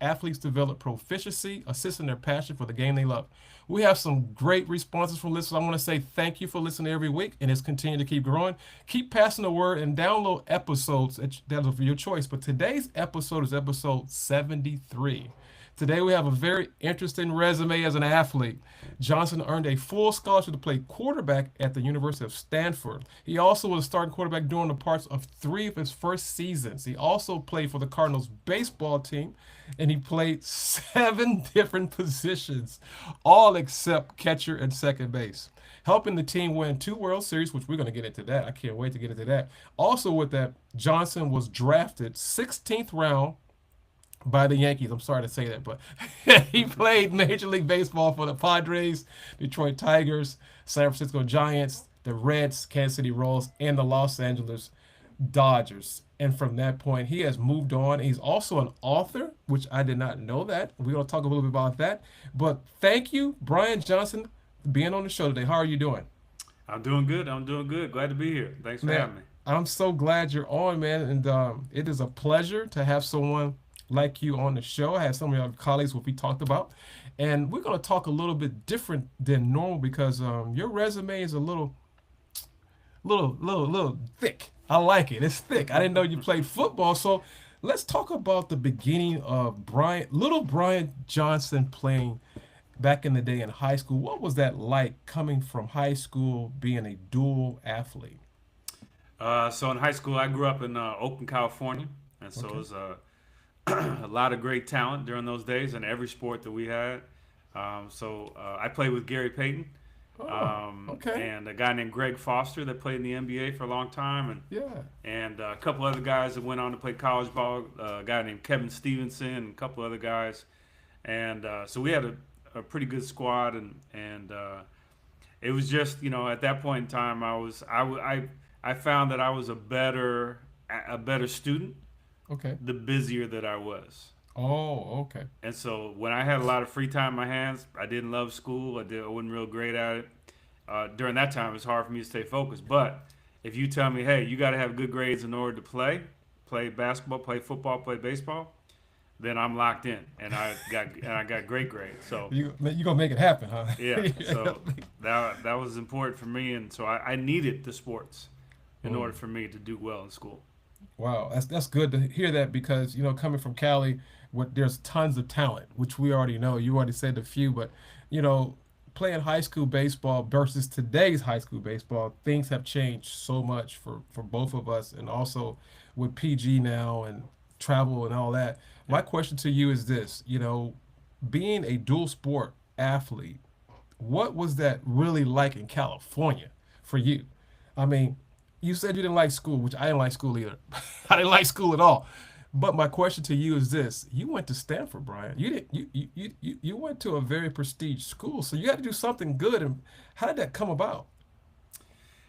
athletes develop proficiency, assisting their passion for the game they love. We have some great responses from listeners. I want to say thank you for listening every week, and it's continuing to keep growing. Keep passing the word and download episodes that are for your choice. But today's episode is episode 73. Today we have a very interesting resume as an athlete. Johnson earned a full scholarship to play quarterback at the University of Stanford. He also was a starting quarterback during the parts of 3 of his first seasons. He also played for the Cardinals baseball team, and he played 7 different positions, all except catcher and second base, helping the team win 2 World Series, which we're going to get into that. I can't wait to get into that. Also with that, Johnson was drafted 16th round by the Yankees. I'm sorry to say that, but he played Major League Baseball for the Padres, Detroit Tigers, San Francisco Giants, the Reds, Kansas City Royals, and the Los Angeles Dodgers. And from that point, he has moved on. He's also an author, which I did not know that. We're going to talk a little bit about that. But thank you, Brian Johnson, for being on the show today. How are you doing? I'm doing good. I'm doing good. Glad to be here. Thanks for Man, having me. I'm so glad you're on, man. And it is a pleasure to have someone like you on the show. I had some of your colleagues, what we talked about. And we're going to talk a little bit different than normal because your resume is a little thick. I like it. It's thick. I didn't know you played football. So let's talk about the beginning of little Brian Johnson playing back in the day in high school. What was that like coming from high school, being a dual athlete? So in high school, I grew up in Oakland, California, and so it Okay. was a lot of great talent during those days in every sport that we had. I played with Gary Payton Oh, okay. and a guy named Greg Foster that played in the NBA for a long time, Yeah. and a couple other guys that went on to play college ball. A guy named Kevin Stevenson and a couple other guys, and so we had a pretty good squad, and it was just at that point in time I found that I was a better student Okay. the busier that I was. Oh, okay. And so when I had a lot of free time in my hands, I didn't love school. I wasn't real great at it. During that time, it was hard for me to stay focused. But if you tell me, hey, you got to have good grades in order to play basketball, play football, play baseball, then I'm locked in, and I got great grades. So You gonna make it happen, huh? yeah, so that was important for me, and so I needed the sports in order Mm. for me to do well in school. Wow, that's good to hear that because coming from Cali, there's tons of talent, which we already know. You already said a few, but you know, playing high school baseball versus today's high school baseball, things have changed so much for both of us, and also with PG now and travel and all that. Yeah. My question to you is this: being a dual sport athlete, what was that really like in California for you? I mean, you said you didn't like school, which I didn't like school either. I didn't like school at all. But my question to you is this: you went to Stanford, Brian. You didn't. You went to a very prestige school, so you had to do something good. And how did that come about?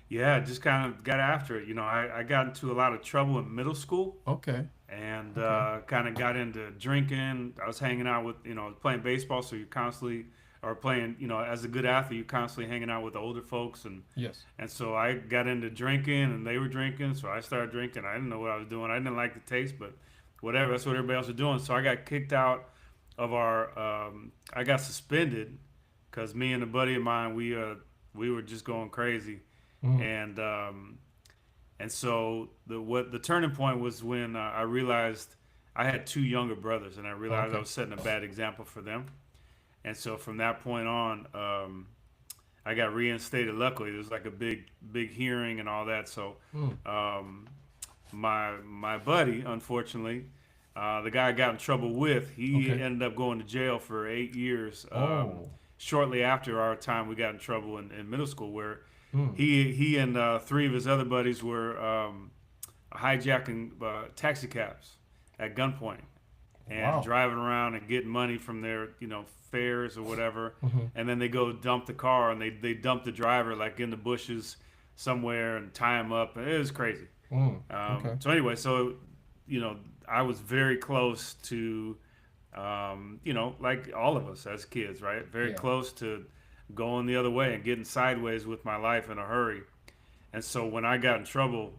Yeah, just kind of got after it. I got into a lot of trouble in middle school Okay. and Okay. kind of got into drinking. I was hanging out with, playing baseball, so you constantly, or playing, as a good athlete, you're constantly hanging out with the older folks. Yes. And so I got into drinking and they were drinking, so I started drinking. I didn't know what I was doing. I didn't like the taste, but whatever, that's what everybody else was doing. So I got kicked out of I got suspended because me and a buddy of mine, we were just going crazy Mm. and so the turning point was when I realized I had 2 younger brothers, and I realized I Okay. was setting a bad example for them. And so from that point on, I got reinstated. Luckily, there was like a big hearing and all that. So Mm. um, my buddy, unfortunately, the guy I got in trouble with, he Okay. ended up going to jail for 8 years. Oh. Shortly after our time, we got in trouble in middle school, where Mm. he and 3 of his other buddies were hijacking taxi cabs at gunpoint and Wow. driving around and getting money from their fares or whatever, Hmm. and then they go dump the car, and they dump the driver like in the bushes somewhere and tie him up. It was crazy. Mm. Okay. So anyway, so you know I was very close to like all of us as kids, right? Very Yeah. close to going the other way and getting sideways with my life in a hurry. And so when I got in trouble,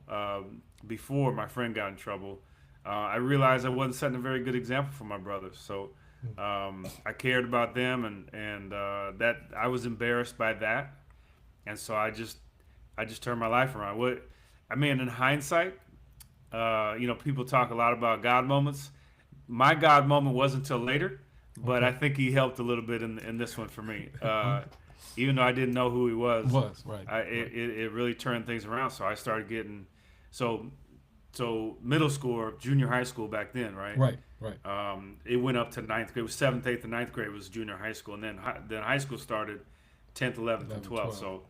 before my friend got in trouble, I realized I wasn't setting a very good example for my brothers. So I cared about them, and that I was embarrassed by that, and so I just turned my life around. What I mean, in hindsight, people talk a lot about God moments. My God moment wasn't until later, but I Okay. think he helped a little bit in this one for me. Even though I didn't know who he was, Was right, right, it really turned things around. So I started getting so middle school or junior high school back then, right? right, right. It went up to ninth grade. It was seventh, eighth, and ninth grade was junior high school, and then high school started 10th, 11th, and 11, 12th. 12. So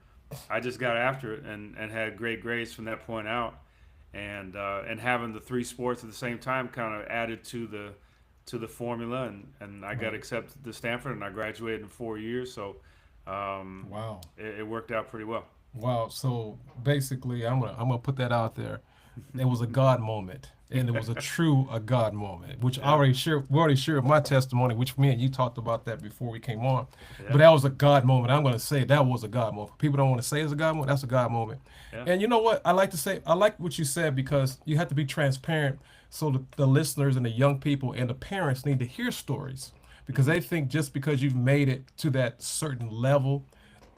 I just got after it and had great grades from that point out, and having the three sports at the same time kind of added to the formula, and I got Right. accepted to Stanford, and I graduated in 4 years. So Wow. it worked out pretty well. Wow. So basically, I'm gonna put that out there. It was a God moment, and it was a God moment, which Yeah, we already shared my testimony, which me and you talked about that before we came on. But yeah, that was a God moment. I'm gonna say that was a God moment. People don't want to say it's a God moment. That's a God moment. yeah. And you know what? I like to say I like what you said because you have to be transparent, so the listeners and the young people and the parents need to hear stories because Hmm. they think just because you've made it to that certain level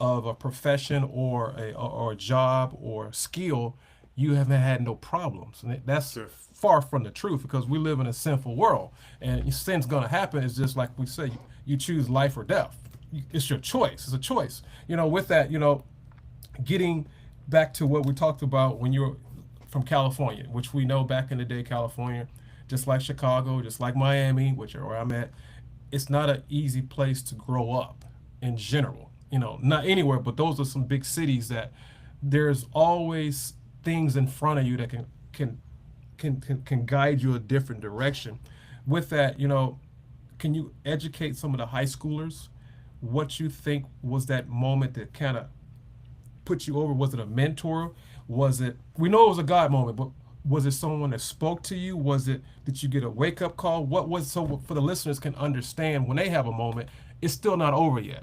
of a profession or a job or skill, you haven't had no problems. And that's Sure. far from the truth because we live in a sinful world, and sin's gonna happen. It's just like we say, you choose life or death. It's your choice. It's a choice. With that, getting back to what we talked about when you're from California, which we know back in the day, California, just like Chicago, just like Miami, which are where I'm at, it's not an easy place to grow up in general. Not anywhere, but those are some big cities that there's always things in front of you that can guide you a different direction. With that, can you educate some of the high schoolers what you think was that moment that kind of put you over? Was it a mentor? Was it, we know it was a God moment, but was it someone that spoke to you? Did you get a wake up call? What was, so for the listeners can understand when they have a moment, it's still not over yet.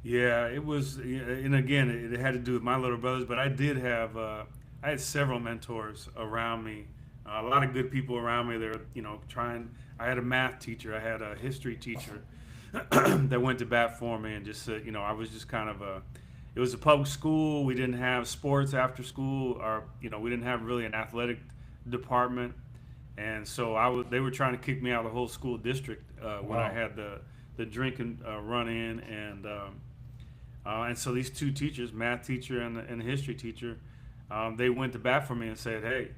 Yeah, it was, and again, it had to do with my little brothers. But I did have, I had several mentors around me, a lot of good people around me. They're, trying. I had a math teacher, I had a history teacher that went to bat for me, and just said, I was just kind of a. It was a public school. We didn't have sports after school, or we didn't have really an athletic department, and so They were trying to kick me out of the whole school district when I Wow. had the drinking run in, and so these two teachers, math teacher and the history teacher, they went to bat for me and said, "Hey,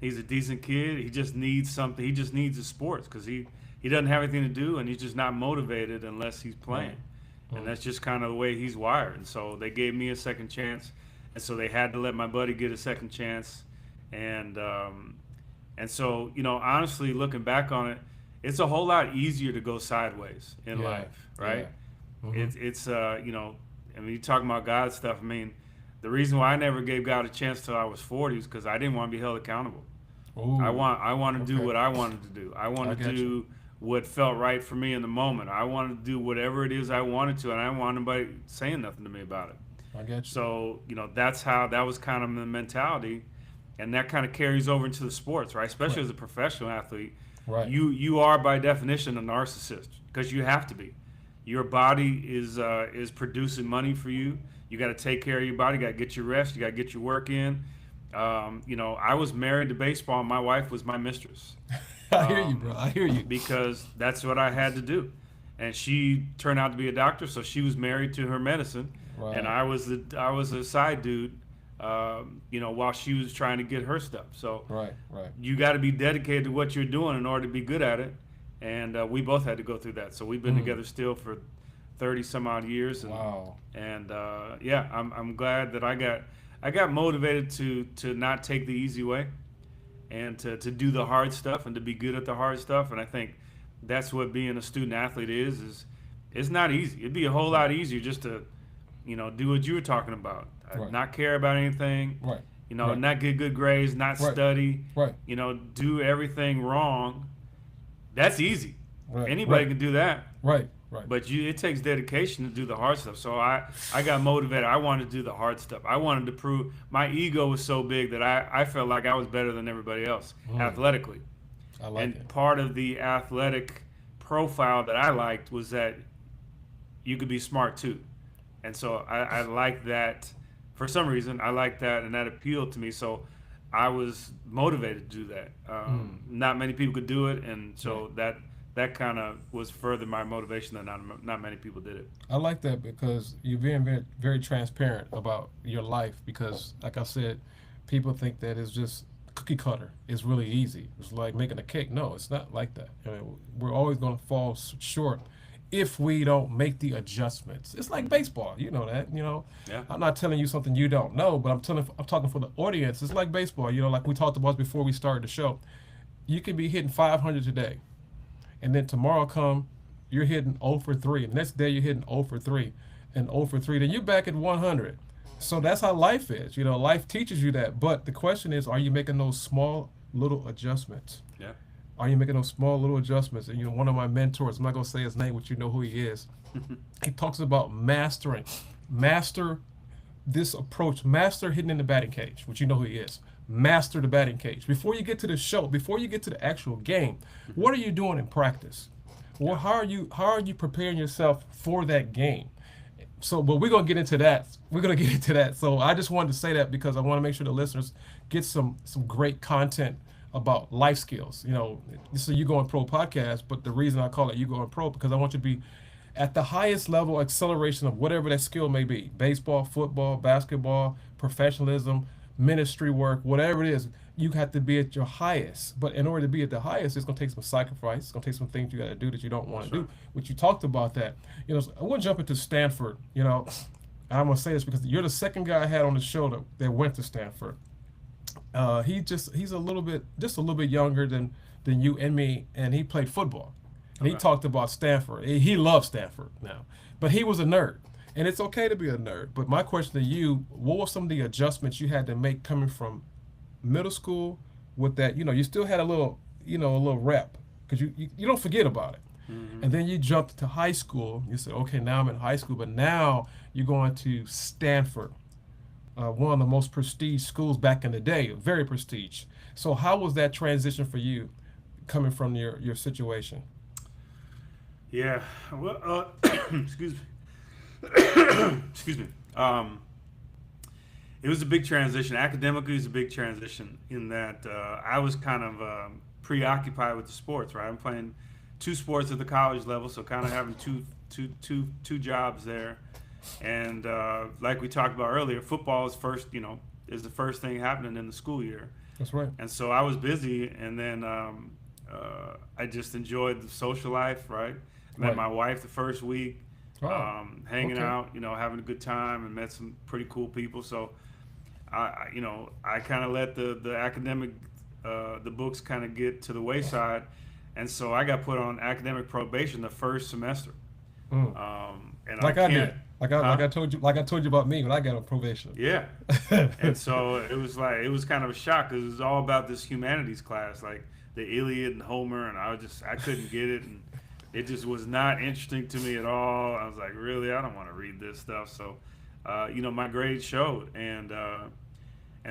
he's a decent kid. He just needs something. He just needs his sports because he doesn't have anything to do, and he's just not motivated unless he's playing, and Mm. that's just kind of the way he's wired." And so they gave me a second chance, and so they had to let my buddy get a second chance, and so honestly, looking back on it, it's a whole lot easier to go sideways in Yeah. life, Yeah. right? Hmm. It's I mean, you talking about God stuff. I mean, the reason why I never gave God a chance till I was 40 is because I didn't want to be held accountable. Ooh. I want to do Okay. what I wanted to do. I I want to got you. do what felt right for me in the moment. I wanted to do whatever it is I wanted to, and I didn't want anybody saying nothing to me about it. I got you. So that was kind of the mentality, and that kind of carries over into the sports, right? Especially Right. as a professional athlete, Right. you are by definition a narcissist because you have to be. Your body is producing money for you. You got to take care of your body. You got to get your rest. You got to get your work in. I was married to baseball. And my wife was my mistress. I hear you, bro. Um, I hear you. because that's what I had to do. And she turned out to be a doctor, so she was married to her medicine, and Right. I was a side dude, while she was trying to get her stuff. So Right. Right. you got to be dedicated to what you're doing in order to be good at it. And we both had to go through that. So we've been Mm. together still for 30 some odd years, Wow. and yeah, I'm glad that I got motivated to not take the easy way and to do the hard stuff and to be good at the hard stuff. And I think that's what being a student athlete is it's not easy. It'd be a whole lot easier just to do what you were talking about, Right. not care about anything, Right. Right. not get good grades, not Right. study, Right. do everything wrong. That's easy. Right. Anybody Right. can do that. Right. Right. But it takes dedication to do the hard stuff. So I got motivated. I wanted to do the hard stuff. I wanted to prove my ego was so big that I felt like I was better than everybody else Mm. athletically. I like And it. part of the athletic profile that I liked was that you could be smart too. And so I like that. For some reason, I like that, and that appealed to me. So I was motivated to do that. Not many people could do it, and Right. so that kind of was further my motivation that not many people did it. I like that because you're being very, very transparent about your life. Because, like I said, people think that it's just cookie cutter. It's really easy. It's like making a cake. No, it's not like that. I mean, we're always going to fall short if we don't make the adjustments. It's like baseball. You know that. Yeah, I'm not telling you something you don't know, but I'm talking for the audience. It's like baseball. Like we talked about before we started the show. You can be hitting 500 today, and then tomorrow come, you're hitting 0 for 3. And next day you're hitting 0 for 3 and 0 for 3. Then you're back at 100. So that's how life is. Life teaches you that. But the question is, are you making those small little adjustments? yeah, Are you making those small little adjustments? And one of my mentors, I'm not gonna say his name, but you know who he is. He talks about mastering, master this approach, master hitting in the batting cage, which you know who he is. Master the batting cage. Before you get to the show, before you get to the actual game, what are you doing in practice? Well, how are you preparing yourself for that game? So, but we're gonna get into that. We're gonna get into that. So I just wanted to say that because I want to make sure the listeners get some great content about life skills. This is a You Going Pro podcast, but the reason I call it You Going Pro because I want you to be at the highest level acceleration of whatever that skill may be: baseball, football, basketball, professionalism, ministry work, whatever it is. You have to be at your highest. But in order to be at the highest, it's going to take some sacrifice. It's going to take some things you got to do that you don't want to do. Which you talked about that. So I want to jump into Stanford. I'm going to say this because you're the second guy I had on the show that went to Stanford. He's just a little bit younger than you and me, and he played football. And he talked about Stanford. He loves Stanford now, but he was a nerd, and it's okay to be a nerd. But my question to you: what were some of the adjustments you had to make coming from middle school with that? You still had a little rep because you don't forget about it. And then you jumped to high school. You said, okay, now I'm in high school, but now you're going to Stanford, one of the most prestige schools back in the day, very prestige. So how was that transition for you coming from your situation? yeah. Well, excuse me. Excuse me. It was a big transition. Academically, it was a big transition in that I was kind of preoccupied with the sports. Right, I'm playing two sports at the college level, so kind of having two jobs there. And like we talked about earlier, football is is the first thing happening in the school year. That's right. And so I was busy, and then I just enjoyed the social life. Right, met Right. my wife the first week. Oh, Hanging okay. out, having a good time, and met some pretty cool people. So, I kind of let the academic, the books kind of get to the wayside, and so I got put on academic probation the first semester. Mm. And Like I I can't, did. Like I told you about me when I got on probation. yeah. And so it was kind of a shock because it was all about this humanities class, like the Iliad and Homer, and I couldn't get it, and it just was not interesting to me at all. I was like, really, I don't want to read this stuff. So, my grades showed, and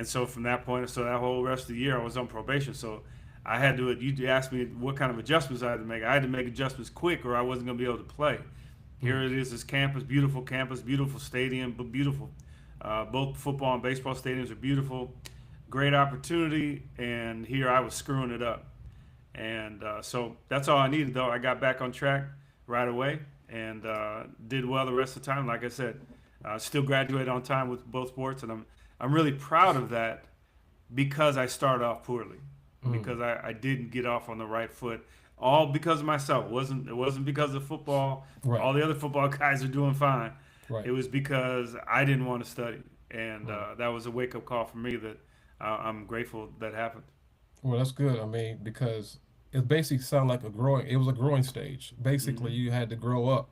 so from that point, so that whole rest of the year, I was on probation. So I had to. You asked me what kind of adjustments I had to make. I had to make adjustments quick, or I wasn't going to be able to play. Here it is, this campus, beautiful stadium, but beautiful. Both football and baseball stadiums are beautiful. Great opportunity, and here I was screwing it up. And so that's all I needed, though. I got back on track right away and did well the rest of the time. Like I said, still graduated on time with both sports, and I'm really proud of that because I started off poorly, because I didn't get off on the right foot, all because of myself. It wasn't because of football. Right. All the other football guys are doing fine. Right. It was because I didn't want to study, and Right. that was a wake up call for me that I'm grateful that happened. Well, that's good. I mean, because it basically sounded like it was a growing stage. Basically, Hmm. you had to grow up.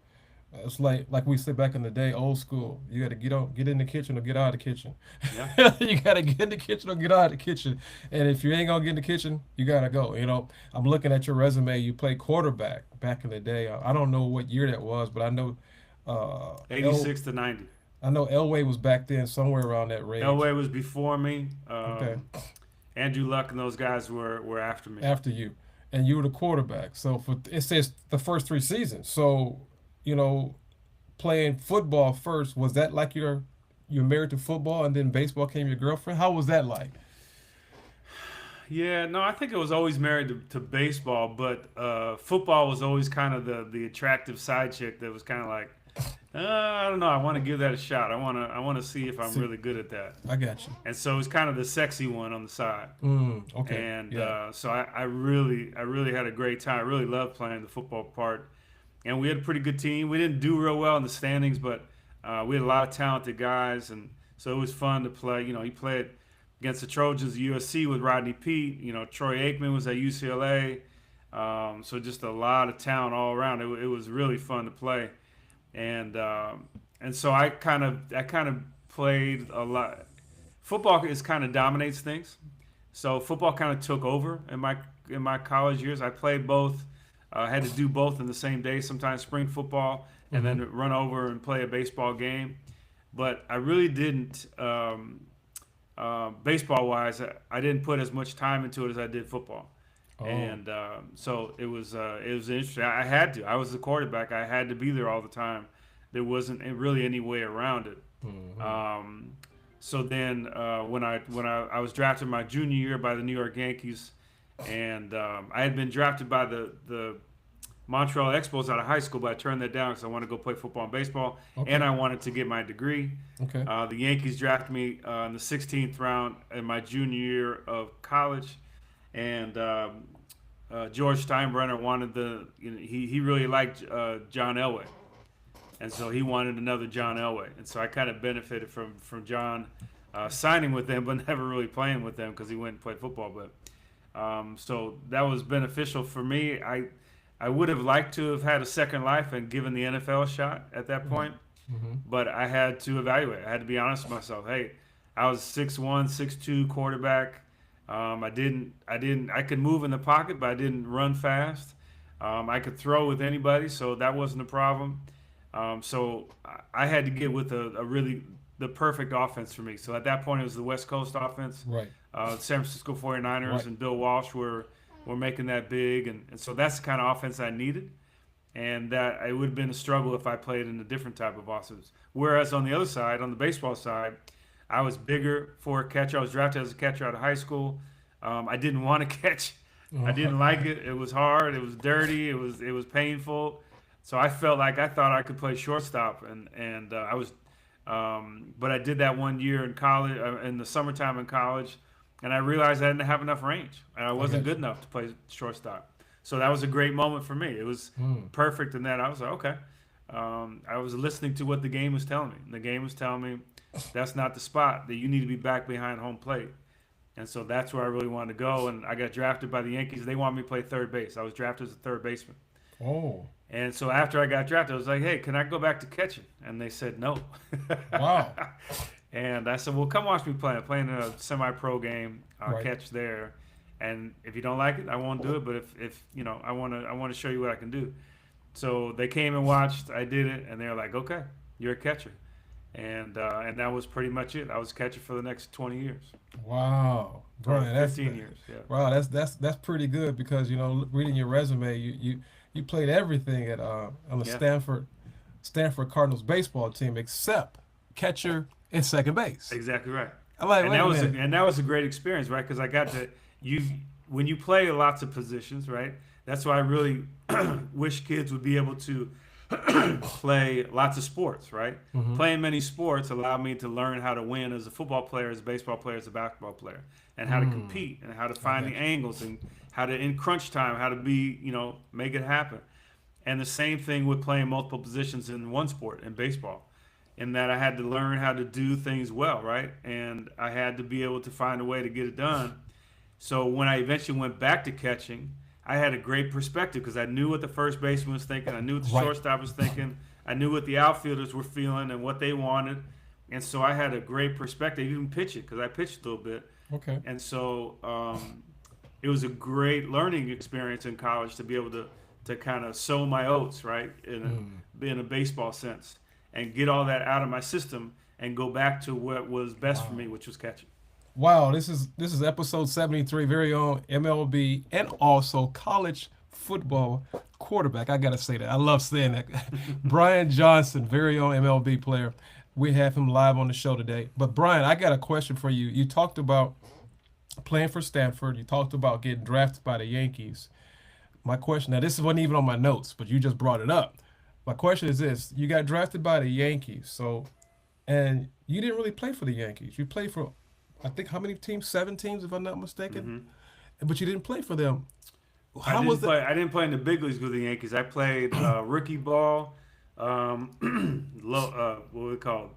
It's like we said back in the day, old school. You got to get in the kitchen or get out of the kitchen. Yeah. You got to get in the kitchen or get out of the kitchen. And if you ain't gonna get in the kitchen, you gotta go. I'm looking at your resume. You played quarterback back in the day. I don't know what year that was, but I know, uh, El, 86 to 90. I know Elway was back then somewhere around that range. Elway was before me. Okay, Andrew Luck and those guys were after me. after you. and you were the quarterback. So it says the first 3 seasons. So, you know, playing football first, was that like you're married to football and then baseball came your girlfriend? How was that like? Yeah, no, I think I was always married to baseball, but football was always kind of the attractive side chick that was kind of like, I don't know, I want to give that a shot. I want to see if I'm See, really good at that. I got you. And so it was kind of the sexy one on the side. Okay. And Yeah. so I really had a great time. I really loved playing the football part, and we had a pretty good team. We didn't do real well in the standings, but we had a lot of talented guys, and so it was fun to play. You know, he played against the Trojans at USC with Rodney Peete. You know, Troy Aikman was at UCLA. So just a lot of talent all around. It was really fun to play, and so I kind of played a lot. Football is kind of dominates things, so football kind of took over in my college years. I played both. Had to do both in the same day. Sometimes spring football and Mm-hmm. then run over and play a baseball game. But I really didn't. Baseball wise, I didn't put as much time into it as I did football, Oh. and so it was interesting. I had to. I was the quarterback. I had to be there all the time. There wasn't really any way around it. Mm-hmm. Um, so then when I was drafted my junior year by the New York Yankees, and I had been drafted by the Montreal Expos out of high school, but I turned that down because I wanted to go play football and baseball, and Okay. I wanted to get my degree. Okay. The Yankees drafted me in the 16th round in my junior year of college, and George Steinbrenner wanted he really liked John Elway, and so he wanted another John Elway, and so I kind of benefited from John signing with them, but never really playing with them because he went and played football. But so that was beneficial for me. I would have liked to have had a second life and given the NFL a shot at that Right. point, Mm-hmm. but I had to evaluate. I had to be honest with myself. Hey, I was 6'1", 6'2" quarterback. I could move in the pocket, but I didn't run fast. I could throw with anybody, so that wasn't a problem. So I had to get with a really the perfect offense for me. So at that point, it was the West Coast offense. Right. San Francisco 49ers Right. and Bill Walsh were making that big, and so that's the kind of offense I needed. And that it would have been a struggle if I played in a different type of offense. Whereas on the other side, on the baseball side, I was bigger for a catcher. I was drafted as a catcher out of high school. I didn't want to catch. I Uh-huh. didn't like it. It was hard. It was dirty. It was painful. So I felt like I thought I could play shortstop, and I was. But I did that one year in college, in the summertime in college, and I realized I didn't have enough range, and I I wasn't got good you. enough to play shortstop. So that was a great moment for me. It was Mm. perfect in that I was like, okay. I was listening to what the game was telling me. And the game was telling me that's not the spot, that you need to be back behind home plate. And so that's where I really wanted to go. And I got drafted by the Yankees. They wanted me to play third base. I was drafted as a third baseman. Oh. And so after I got drafted, I was like, hey, can I go back to catching? And they said no. Wow. And I said, well, come watch me play. I'm playing a semi-pro game. I'll Right. catch there. And if you don't like it, I won't do it. But if you know, I want to show you what I can do. So they came and watched. I did it, and they were like, okay, you're a catcher. And that was pretty much it. I was a catcher for the next 20 years, Wow. or Brian, 15 years. Yeah. wow. That's pretty good because reading your resume, you played everything at on the Yeah. Stanford Cardinals baseball team except catcher and second base. Exactly right. I'm like, And wait that a was a, minute. and that was a great experience, right? Because I got to you when you play lots of positions, right? That's why I really wish kids would be able to play lots of sports, right? Mm-hmm. Playing many sports allowed me to learn how to win as a football player, as a baseball player, as a basketball player, and how to compete, and how to I find the got you. angles, and how to in crunch time, how to be, make it happen. And the same thing with playing multiple positions in one sport, in baseball, in that I had to learn how to do things well, right? And I had to be able to find a way to get it done. So when I eventually went back to catching, I had a great perspective because I knew what the first baseman was thinking. I knew what the Right. shortstop was thinking. I knew what the outfielders were feeling and what they wanted. And so I had a great perspective, even pitching, because I pitched a little bit. Okay. And so it was a great learning experience in college to be able to kind of sow my oats, right, in a baseball sense, and get all that out of my system and go back to what was best for Wow. me, which was catching. Wow, this is episode 73, very own MLB and also college football quarterback. I gotta say that. I love saying that. Brian Johnson, very own MLB player. We have him live on the show today. But Brian, I got a question for you. You talked about playing for Stanford. You talked about getting drafted by the Yankees. My question, now this wasn't even on my notes, but you just brought it up. My question is this: you got drafted by the Yankees, so and you didn't really play for the Yankees. You played for, I think, how many teams? 7 teams, if I'm not mistaken. Hmm. But you didn't play for them. I How didn't was it? play. I didn't play in the big leagues with the Yankees. I played rookie ball, what we call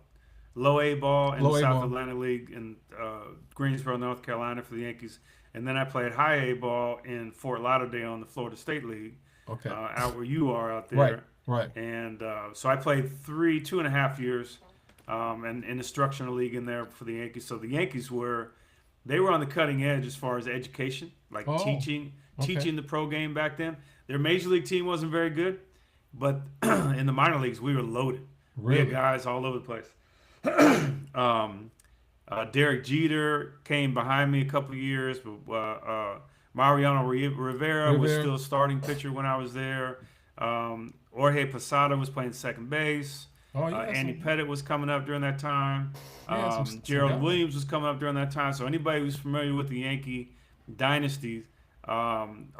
low A ball in the Low A South ball. Atlantic League in Greensboro, North Carolina for the Yankees, and then I played high A ball in Fort Lauderdale in the Florida State League, Okay. out where you are out Right. there. Right. And so I played 2.5 years, and in the instructional league in there for the Yankees. So the Yankees they were on the cutting edge as far as education, like Oh. teaching Okay. teaching the pro game back then. Their major league team wasn't very good, but in the minor leagues we were loaded. We had Really? guys all over the place. um, Derek Jeter came behind me a couple of years, but Mariano Rivera was Rivera. still starting pitcher when I was there. Jorge Posada was playing second base. Oh, you had Andy some. Pettit was coming up during that time. You had some Gerald guys. Williams was coming up during that time. So anybody who's familiar with the Yankee dynasty, a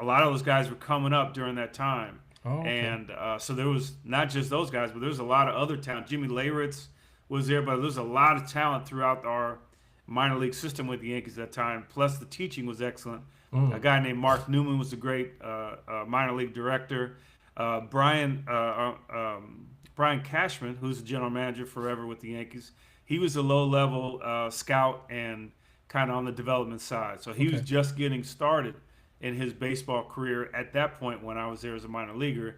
lot of those guys were coming up during that time. Oh, okay. And so there was not just those guys, but there was a lot of other talent. Jimmy Leyritz was there, but there was a lot of talent throughout our minor league system with the Yankees at that time. Plus, the teaching was excellent. A Mm. guy named Mark Newman was a great minor league director. Uh, Brian uh, Brian Cashman, who's the general manager forever with the Yankees, he was a low level scout and kind of on the development side. So he was Okay. just getting started in his baseball career at that point when I was there as a minor leaguer,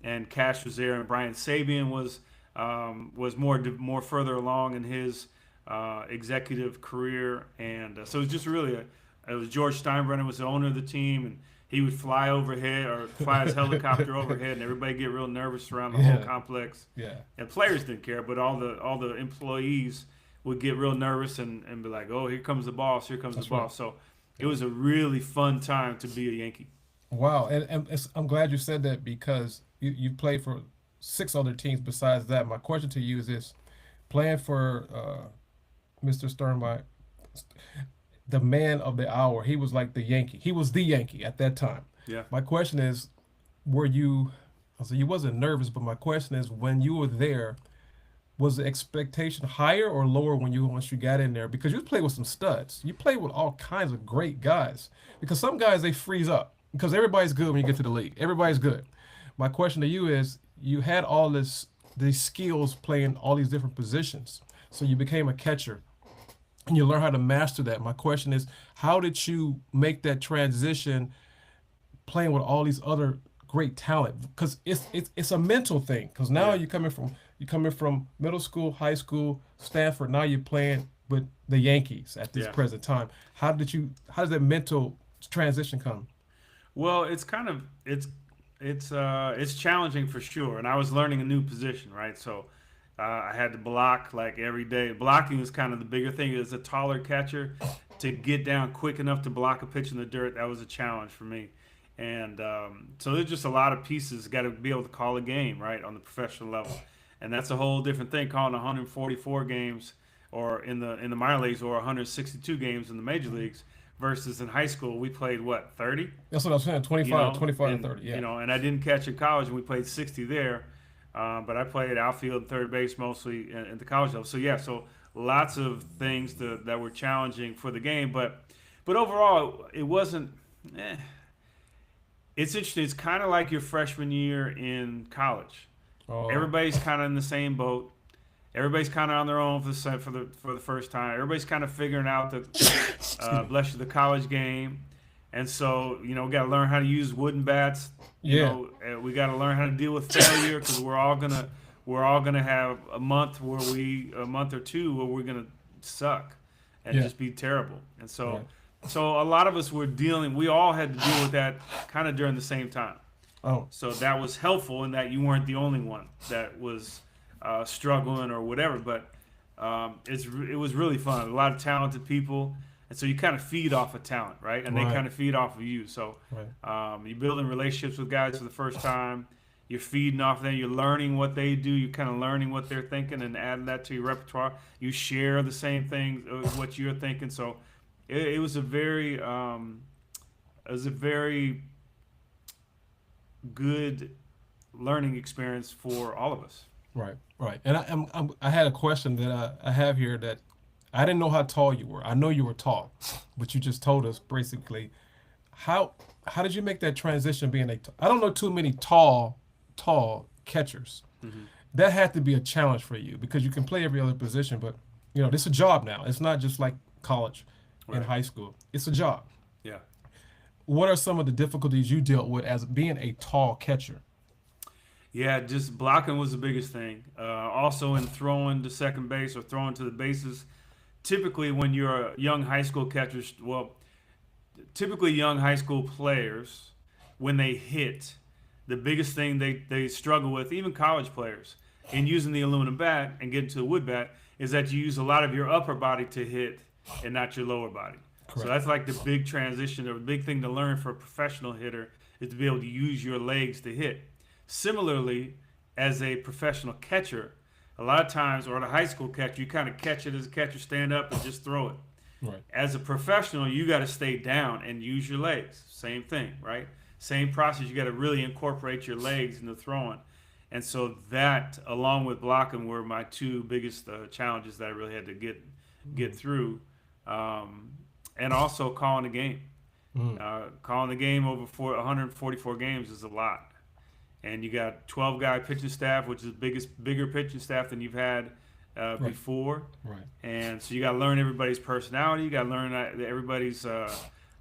and Cash was there, and Brian Sabian was more further along in his executive career, and so it was just really it was George Steinbrenner was the owner of the team, and he would fly overhead or fly his helicopter overhead, and everybody get real nervous around the whole Yeah. complex. Yeah. And players didn't care, but all the employees would get real nervous and be like, "Oh, here comes the boss! Here comes the That's right. boss!" So it was a really fun time to be a Yankee. Wow. And I'm glad you said that because you played for 6 other teams besides that. My question to you is this: playing for Mr. Sternbach, the man of the hour. He was like the Yankee. He was the Yankee at that time. Yeah. My question is, were you? So you wasn't nervous, but my question is, when you were there, was the expectation higher or lower once you got in there? Because you played with some studs. You played with all kinds of great guys. Because some guys they freeze up because everybody's good when you get to the league. Everybody's good. My question to you is, you had all these skills playing all these different positions. So you became a catcher and you learn how to master that. My question is, how did you make that transition playing with all these other great talent? Because it's a mental thing. Because now Yeah. you're coming from middle school, high school, Stanford. Now you're playing with the Yankees at this Yeah. present time. How does that mental transition come? Well, it's challenging for sure, and I was learning a new position, right? So I had to block like every day. Blocking is kind of the bigger thing. As a taller catcher, to get down quick enough to block a pitch in the dirt, that was a challenge for me. And so there's just a lot of pieces. Got to be able to call a game, right, on the professional level, and that's a whole different thing. Calling 144 games, or in the minor leagues, or 162 games in the major leagues, versus in high school we played what 30. That's what I was saying. you 25, know, 25 and and 30. Yeah. and I didn't catch in college, and we played 60 there. But I played outfield and third base mostly at the college level. So yeah, so lots of things that were challenging for the game, but overall it wasn't. Eh. It's interesting. It's kind of like your freshman year in college. Oh, Everybody's kind of in the same boat. Everybody's kind of on their own for the first time. Everybody's kind of figuring out bless you, the college game, and so we got to learn how to use wooden bats. yeah. We got to learn how to deal with failure because we're all gonna have a month a month or two where we're gonna suck and Yeah. just be terrible. And so Right. so a lot of us we all had to deal with that kind of during the same time. Oh, So that was helpful in that you weren't the only one that was struggling or whatever. But it was really fun. A lot of talented people. And so you kind of feed off of talent, right? And they Right. kind of feed off of you. So Right. you're building relationships with guys for the first time. You're feeding off them. You're learning what they do. You're kind of learning what they're thinking and adding that to your repertoire. You share the same things, what you're thinking. So it was a very good learning experience for all of us. Right. Right. And I had a question that I have here that I didn't know how tall you were. I know you were tall, but you just told us basically how how did you make that transition being I don't know too many tall catchers. That had to be a challenge for you because you can play every other position, but this is a job now. It's not just like college and Right. high school. It's a job. Yeah. What are some of the difficulties you dealt with as being a tall catcher? Yeah, just blocking was the biggest thing. Also, in throwing to second base or throwing to the bases, typically when you're a young high school catcher, well, typically young high school players, when they hit, the biggest thing they struggle with, even college players, in using the aluminum bat and getting to the wood bat, is that you use a lot of your upper body to hit and not your lower body. So Correct. that's like the big transition or the big thing to learn for a professional hitter is to be able to use your legs to hit. Similarly, as a professional catcher, a lot of times, or a high school catcher, you kind of catch it as a catcher, stand up and just throw it. Right. As a professional, you got to stay down and use your legs. Same thing, right? Same process. You got to really incorporate your legs into throwing. And so that, along with blocking, were my two biggest challenges that I really had to get through. And also calling the game. Calling the game over 144 games is a lot. And you got 12-guy pitching staff, which is bigger pitching staff than you've had before. Right. And so you got to learn everybody's personality. You got to learn everybody's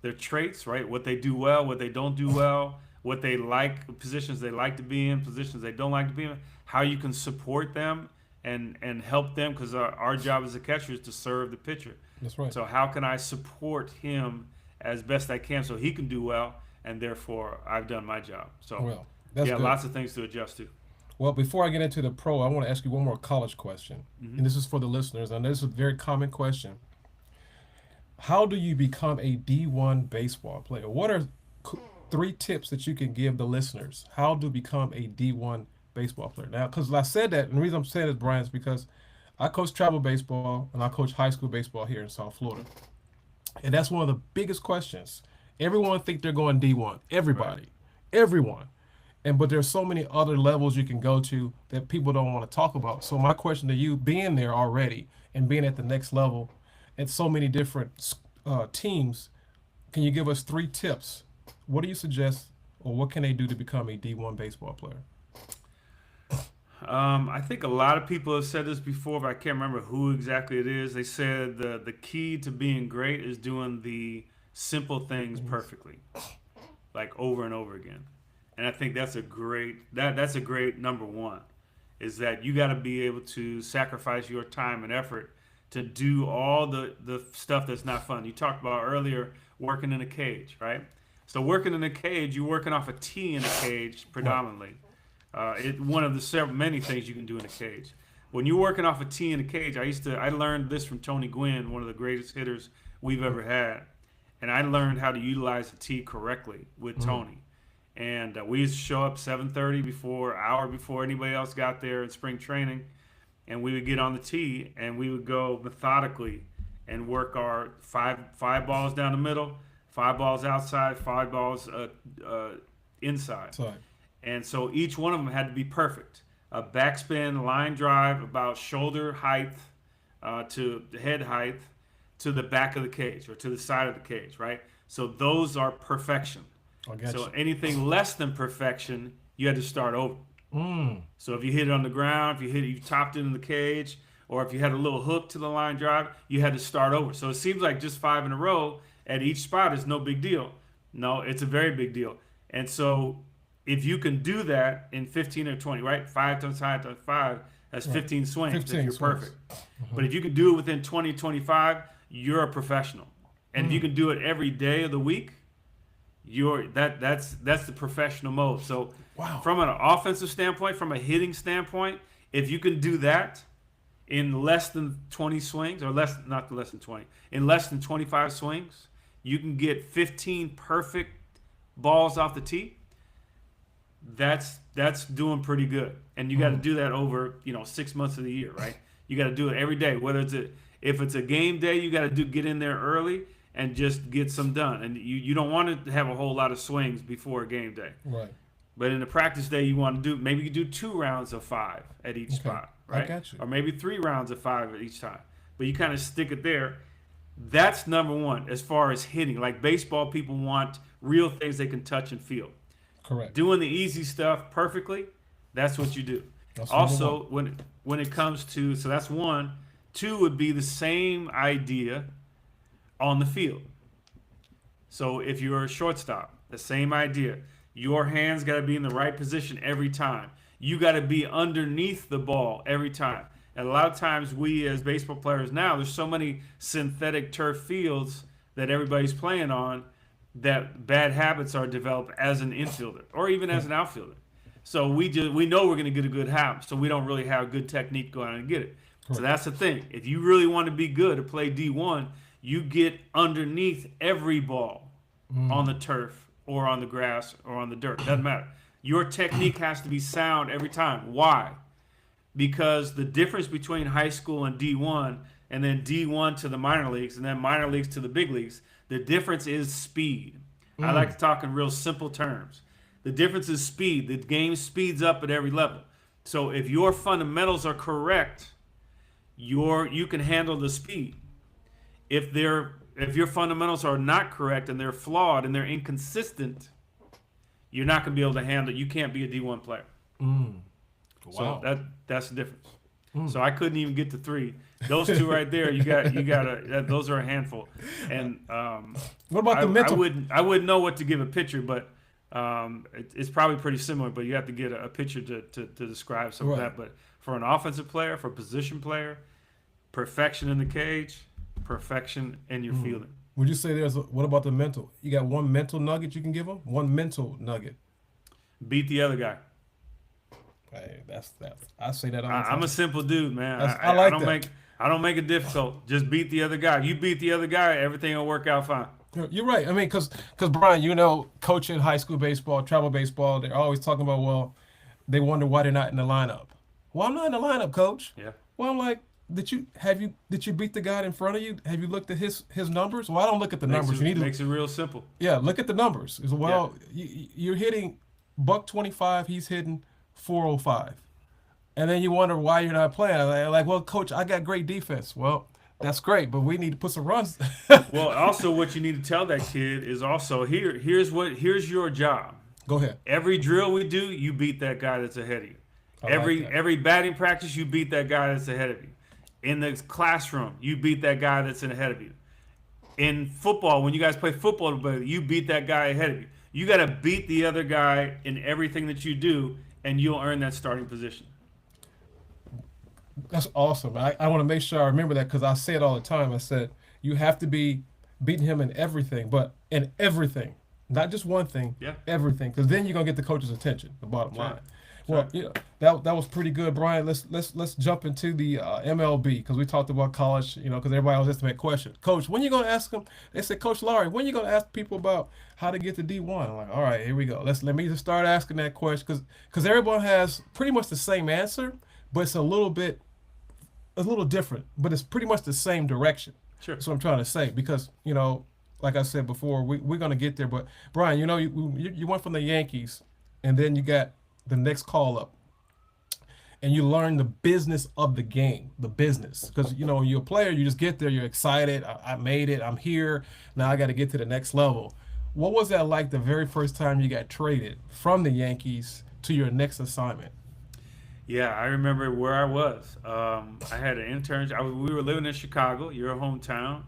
their traits, right? What they do well, what they don't do well, what they like, positions they like to be in, positions they don't like to be in, how you can support them and help them, because our job as a catcher is to serve the pitcher. That's right. So how can I support him as best I can so he can do well, and therefore I've done my job. So Well, that's yeah, good. lots of things to adjust to. Well, before I get into the pro, I want to ask you one more college question. And this is for the listeners, and this is a very common question. How do you become a D1 baseball player? What are 3 tips that you can give the listeners? How to become a D1 baseball player? Now, because I said that, and the reason I'm saying this, Brian, is because I coach travel baseball and I coach high school baseball here in South Florida. And that's one of the biggest questions. Everyone think they're going D1. Everybody. Everyone. But there's so many other levels you can go to that people don't want to talk about. So my question to you, being there already and being at the next level at so many different teams, can you give us 3 tips? What do you suggest, or what can they do to become a D1 baseball player? I think a lot of people have said this before, but I can't remember who exactly it is. They said the key to being great is doing the simple things perfectly, like over and over again. And I think that's a great that's a great number one, is that you got to be able to sacrifice your time and effort to do all the stuff that's not fun. You talked about earlier working in a cage, right? So working in a cage, you're working off a tee in a cage predominantly. One of the many things you can do in a cage. When you're working off a tee in a cage, I learned this from Tony Gwynn, one of the greatest hitters we've ever had, and I learned how to utilize the tee correctly with Tony. And we used to show up 7:30 hour before anybody else got there in spring training, and we would get on the tee and we would go methodically and work our five balls down the middle, 5 balls outside, 5 balls inside. Sorry. And so each one of them had to be perfect. A backspin line drive about shoulder height to head height to the back of the cage or to the side of the cage, right? So those are perfection. I got So you. anything less than perfection, you had to start over. So if you hit it on the ground, if you topped it in the cage, or if you had a little hook to the line drive, you had to start over. So it seems like just 5 in a row at each spot is no big deal. No, it's a very big deal. And so if you can do that in 15 or 20, right? 5 times 5 times 5, that's 15 swings 15 if you're swings. perfect. But if you can do it within 20, 25, you're a professional. And if you can do it every day of the week, that's the professional mode. So Wow. from an offensive standpoint, from a hitting standpoint, if you can do that in less than 20 swings, or not less than 20, in less than 25 swings, you can get 15 perfect balls off the tee. That's doing pretty good, and you got to do that over 6 months of the year, right? You got to do it every day. Whether if it's a game day, you got to get in there early and just get some done. And you don't want to have a whole lot of swings before a game day, Right. but in the practice day, you want to do maybe you do 2 rounds of 5 at each spot, right? I got you. Or maybe 3 rounds of 5 at each time. But you kind of stick it there. That's number one as far as hitting. Like baseball, people want real things they can touch and feel. Correct. Doing the easy stuff perfectly, that's what you do. That's Also, when it comes to, so that's 1. 2 would be the same idea on the field. So if you're a shortstop, the same idea. Your hands got to be in the right position every time. You got to be underneath the ball every time. And a lot of times we as baseball players now, there's so many synthetic turf fields that everybody's playing on that bad habits are developed as an infielder or even as an outfielder. So we know we're going to get a good hop, so we don't really have good technique going out and get it. So that's the thing. If you really want to be good to play D1, you get underneath every ball on the turf or on the grass or on the dirt. Doesn't matter. Your technique has to be sound every time. Why? Because the difference between high school and D1 and then D1 to the minor leagues and then minor leagues to the big leagues, the difference is speed. I like to talk in real simple terms. The difference is speed. The game speeds up at every level. So if your fundamentals are correct, you can handle the speed. If your fundamentals are not correct and they're flawed and they're inconsistent, you're not going to be able to handle it. You can't be a D1 player. Wow. So that's the difference. So I couldn't even get to 3. Those 2 right there, those are a handful. And what about the mental? I wouldn't know what to give a picture, but it's probably pretty similar. But you have to get a picture to describe some of that. But for an offensive player, for a position player, perfection in the cage, perfection in your fielding. Would you say what about the mental? You got one mental nugget you can give them? One mental nugget. Beat the other guy. Hey, that's I say that all the time. I'm a simple dude, man. I like I don't make it difficult. Just beat the other guy. You beat the other guy, everything will work out fine. You're right. I mean, because Brian, coaching high school baseball, travel baseball, they're always talking about, well, they wonder why they're not in the lineup. Well, I'm not in the lineup, coach. Yeah. Well, I'm like, did you beat the guy in front of you? Have you looked at his numbers? Well, I don't look at the numbers. Makes it real simple. Yeah, look at the numbers. Well, you're hitting $125. He's hitting 405. And then you wonder why you're not playing. Like, well, coach, I got great defense. Well, that's great, but we need to put some runs. Well, also what you need to tell that kid is also here's your job. Go ahead. Every drill we do, you beat that guy that's ahead of you. Every batting practice, you beat that guy that's ahead of you. In the classroom, you beat that guy that's ahead of you. In football, when you guys play football together, you beat that guy ahead of you. You got to beat the other guy in everything that you do, and you'll earn that starting position. That's awesome. I want to make sure I remember that because I say it all the time. I said, you have to be beating him in everything, but in everything. Not just one thing, everything. Because then you're going to get the coach's attention, the bottom line. Well, that was pretty good, Brian. Let's jump into the MLB because we talked about college, because everybody always has to make questions. Coach, when you going to ask them? They said, Coach Lowry, when you going to ask people about how to get to D1? I'm like, all right, here we go. Let me just start asking that question because everyone has pretty much the same answer, but it's a little different, but it's pretty much the same direction. Sure. That's what I'm trying to say because, like I said before, we're going to get there. But, Brian, you went from the Yankees and then you got the next call up and you learn the business of the game, the business. Because, you're a player, you just get there, you're excited. I made it. I'm here. Now I got to get to the next level. What was that like the very first time you got traded from the Yankees to your next assignment? Yeah, I remember where I was. I had an internship. We were living in Chicago, your hometown.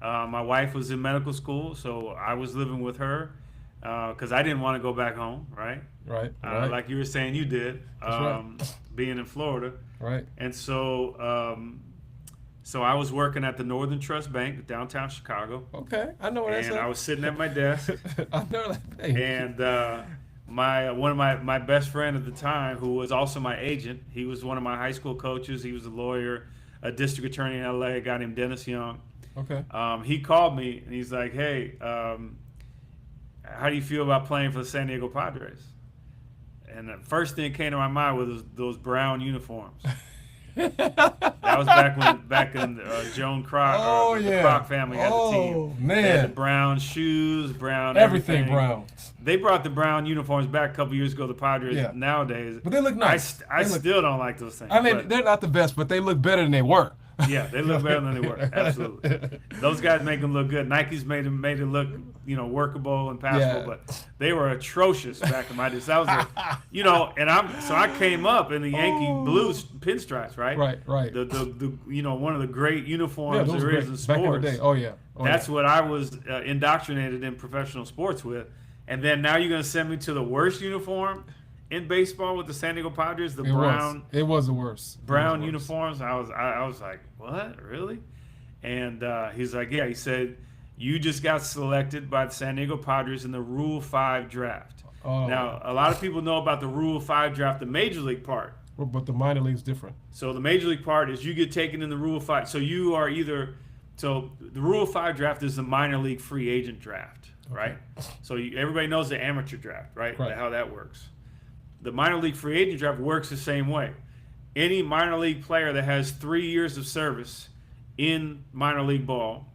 My wife was in medical school, so I was living with her because I didn't want to go back home, right? Right. Like you were saying you did, being in Florida. Right. And so so I was working at the Northern Trust Bank, downtown Chicago. Okay, I know where that's at. And I was sitting at my desk. I know that thing. And one of my best friend at the time, who was also my agent. He was one of my high school coaches. He was a lawyer, a district attorney in LA, a guy named Dennis Young. Okay. He called me and he's like, "Hey, how do you feel about playing for the San Diego Padres?" And the first thing that came to my mind was those brown uniforms. That was back in Joan Kroc, the Kroc family had the team. Oh man, they had the brown shoes, brown everything brown. They brought the brown uniforms back a couple years ago. The Padres nowadays, but they look nice. I still don't like those things. I mean, they're not the best, but they look better than they were. Yeah, they look better than they were. Absolutely, those guys make them look good. Nike's made it look workable and passable, but they were atrocious back in my days. That was and I came up in the Yankee blues pinstripes, right? Right. The one of the great uniforms there is in sports. Back in the day. Oh yeah. That's what I was indoctrinated in professional sports with. And then now you're gonna send me to the worst uniform in baseball with the San Diego Padres, brown. It was the worst. Brown uniforms. I was like, what, really? And he's like, yeah. He said, you just got selected by the San Diego Padres in the Rule 5 draft. Oh. Now, a lot of people know about the Rule 5 draft, the major league part. But the minor league's different. So the major league part is you get taken in the Rule 5. So you are so the Rule 5 draft is the minor league free agent draft, right? So everybody knows the amateur draft, right? How that works. The minor league free agent draft works the same way. Any minor league player that has 3 years of service in minor league ball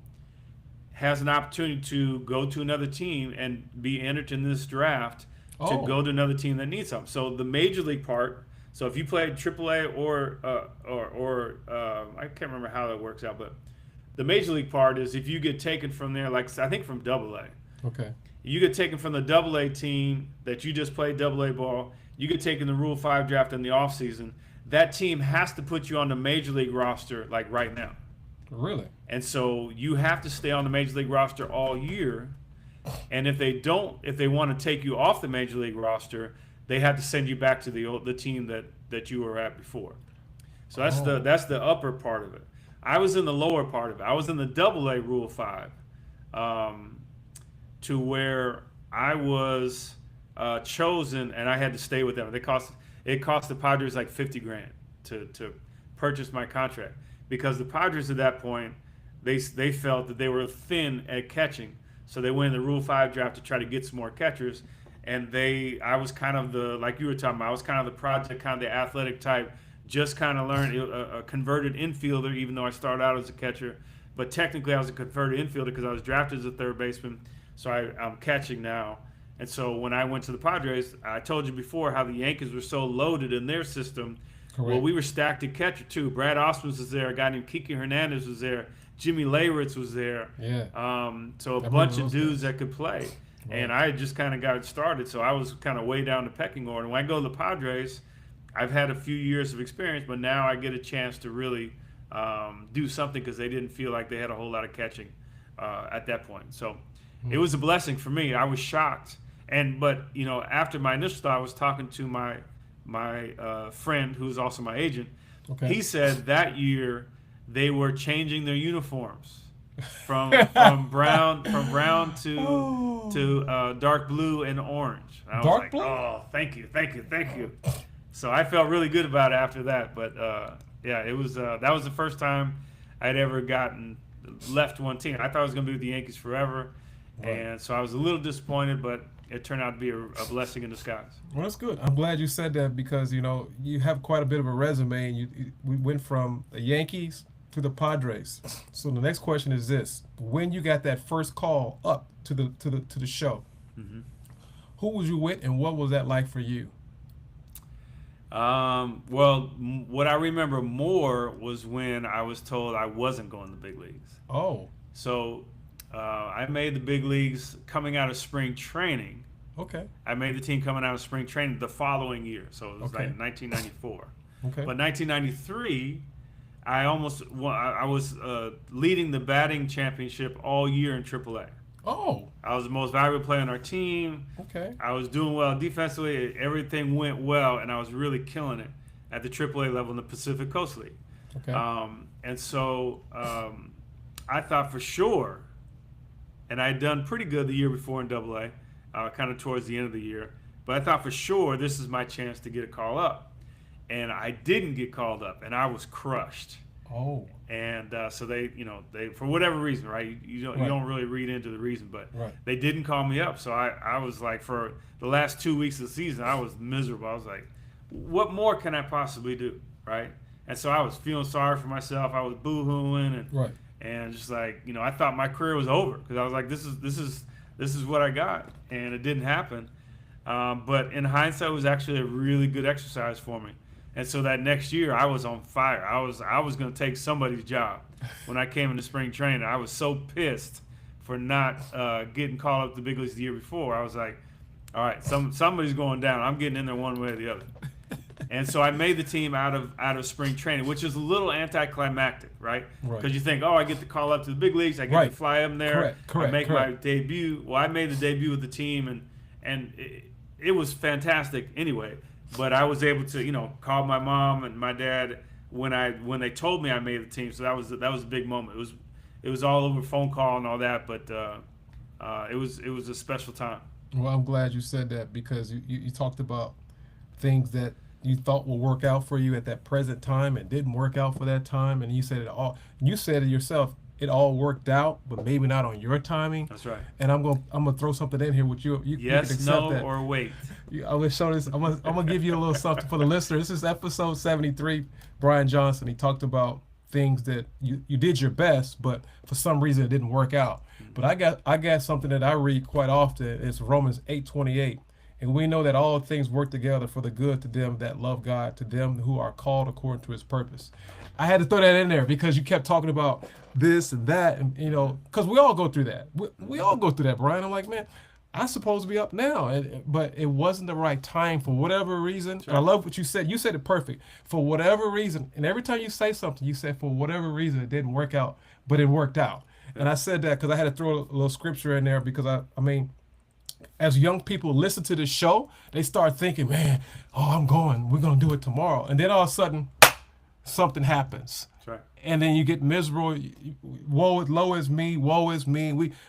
has an opportunity to go to another team and be entered in this draft to go to another team that needs them. So the major league part. So if you played AAA or I can't remember how that works out, but the major league part is if you get taken from there, like I think from AA. Okay. You get taken from the AA team that you just played AA ball. You get taken the Rule 5 draft in the offseason. That team has to put you on the major league roster like right now. Really? And so you have to stay on the major league roster all year. And if they want to take you off the major league roster, they have to send you back to the team that you were at before. So that's the upper part of it. I was in the lower part of it. I was in the AA Rule 5, to where I was chosen, and I had to stay with them. It cost the Padres like $50,000 to purchase my contract, because the Padres at that point they felt that they were thin at catching, so they went in the Rule 5 draft to try to get some more catchers. And I was kind of like you were talking about, I was kind of the project, kind of the athletic type, just kind of learned a converted infielder, even though I started out as a catcher. But technically I was a converted infielder because I was drafted as a third baseman, so I'm catching now. And so when I went to the Padres, I told you before how the Yankees were so loaded in their system. Correct. Well, we were stacked at catcher too. Brad Osmus was there. A guy named Kiki Hernandez was there. Jimmy Leyritz was there. Yeah. So a bunch of dudes that could play. Right. And I just kind of got started, so I was kind of way down the pecking order. When I go to the Padres, I've had a few years of experience, but now I get a chance to really do something because they didn't feel like they had a whole lot of catching at that point. So it was a blessing for me. I was shocked. But after my initial thought, I was talking to my friend who's also my agent. Okay. He said that year they were changing their uniforms from brown to dark blue and orange. And I was like, blue? Oh, thank you. So I felt really good about it after that. But it was that was the first time I'd ever left one team. I thought I was going to be with the Yankees forever, and so I was a little disappointed, but it turned out to be a blessing in disguise. Well, that's good. I'm glad you said that because you have quite a bit of a resume, and we went from the Yankees to the Padres. So the next question is this: when you got that first call up to the show, who was you with, and what was that like for you? Well, what I remember more was when I was told I wasn't going to the big leagues. Oh. So I made the big leagues coming out of spring training. Okay. I made the team coming out of spring training the following year, so it was like 1994. Okay. But 1993. I was leading the batting championship all year in AAA. Oh. I was the most valuable player on our team. Okay. I was doing well defensively. Everything went well, and I was really killing it at the AAA level in the Pacific Coast League. Okay. And so I thought for sure, and I had done pretty good the year before in AA, kind of towards the end of the year, But I thought for sure this is my chance to get a call up, and I didn't get called up, and I was crushed. Oh. And so they for whatever reason, right? You don't really read into the reason, but they didn't call me up. So I was like, for the last 2 weeks of the season, I was miserable. I was like, what more can I possibly do, right? And so I was feeling sorry for myself. I was boo-hooing and just like, I thought my career was over, because I was like, this is what I got, and it didn't happen. But in hindsight, it was actually a really good exercise for me. And so that next year, I was on fire. I was going to take somebody's job. When I came into spring training, I was so pissed for not getting called up to the big leagues the year before. I was like, all right, somebody's going down. I'm getting in there one way or the other. And so I made the team out of spring training, which is a little anticlimactic, right? Because you think, I get to call up to the big leagues. I get to fly up there. I make my debut. Well, I made the debut with the team, and it was fantastic anyway. But I was able to, call my mom and my dad when they told me I made the team. So that was a big moment. It was all over phone call and all that, but it was a special time. Well, I'm glad you said that, because you talked about things that you thought will work out for you at that present time and didn't work out for that time, and you said it all. You said it yourself. It all worked out, but maybe not on your timing. That's right. And I'm gonna throw something in here with you. Yes, you can no, that. or wait. I will show this. I'm gonna give you a little something for the listener. This is episode 73. Brian Johnson. He talked about things that you did your best, but for some reason it didn't work out. But I got something that I read quite often. It's Romans 8:28. And we know that all things work together for the good to them that love God, to them who are called according to his purpose. I had to throw that in there because you kept talking about this and that, and because we all go through that. We all go through that, Brian. I'm like, man, I'm supposed to be up now, but it wasn't the right time for whatever reason. Sure. I love what you said. You said it perfect. For whatever reason, and every time you say something, you said for whatever reason it didn't work out, but it worked out. Yeah. And I said that because I had to throw a little scripture in there, because I mean, as young people listen to this show, they start thinking, man, we're going to do it tomorrow. And then all of a sudden, something happens. That's right. And then you get miserable. Woe is me. We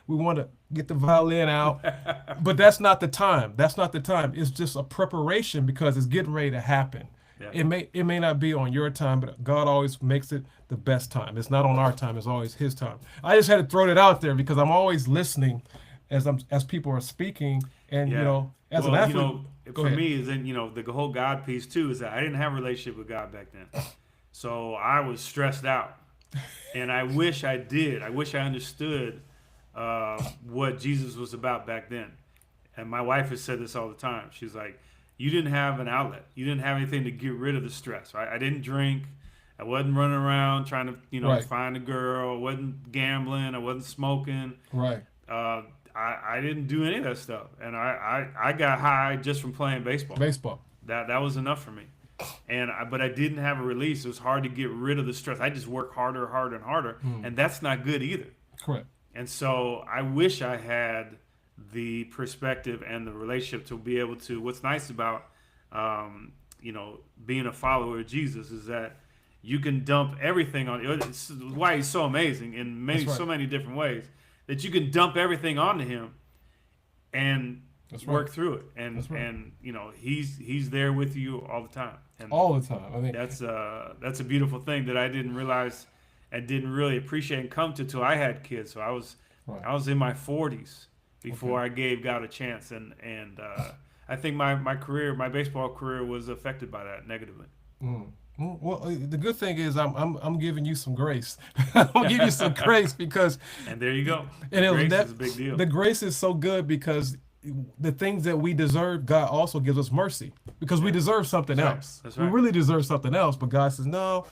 want to get the violin out. But that's not the time. It's just a preparation, because it's getting ready to happen. Yeah. It may not be on your time, but God always makes it the best time. It's not on our time. It's always his time. I just had to throw it out there because I'm always listening as people are speaking, and as an athlete. For me, is then the whole God piece too, is that I didn't have a relationship with God back then, so I was stressed out, and I wish I did. I wish I understood what Jesus was about back then. And my wife has said this all the time. She's like, you didn't have an outlet. You didn't have anything to get rid of the stress. Right? I didn't drink. I wasn't running around trying to find a girl. I wasn't gambling. I wasn't smoking. Right. I didn't do any of that stuff, and I got high just from playing baseball. That was enough for me, but I didn't have a release. It was hard to get rid of the stress. I just worked harder, and that's not good either. Correct. And so I wish I had the perspective and the relationship to be able to. What's nice about being a follower of Jesus is that you can dump everything on. It's why he's so amazing in so many different ways. That you can dump everything onto him and work through it, and he's there with you all the time. And all the time. I mean, that's a beautiful thing that I didn't realize and didn't really appreciate and come to till I had kids. So I was in my 40s before I gave God a chance, and I think my baseball career was affected by that negatively. Mm. Well, the good thing is I'm giving you some grace. I'll give you some grace because. And there you go. And grace is a big deal. The grace is so good because the things that we deserve, God also gives us mercy because we deserve something else. That's right. We really deserve something else, but God says, no,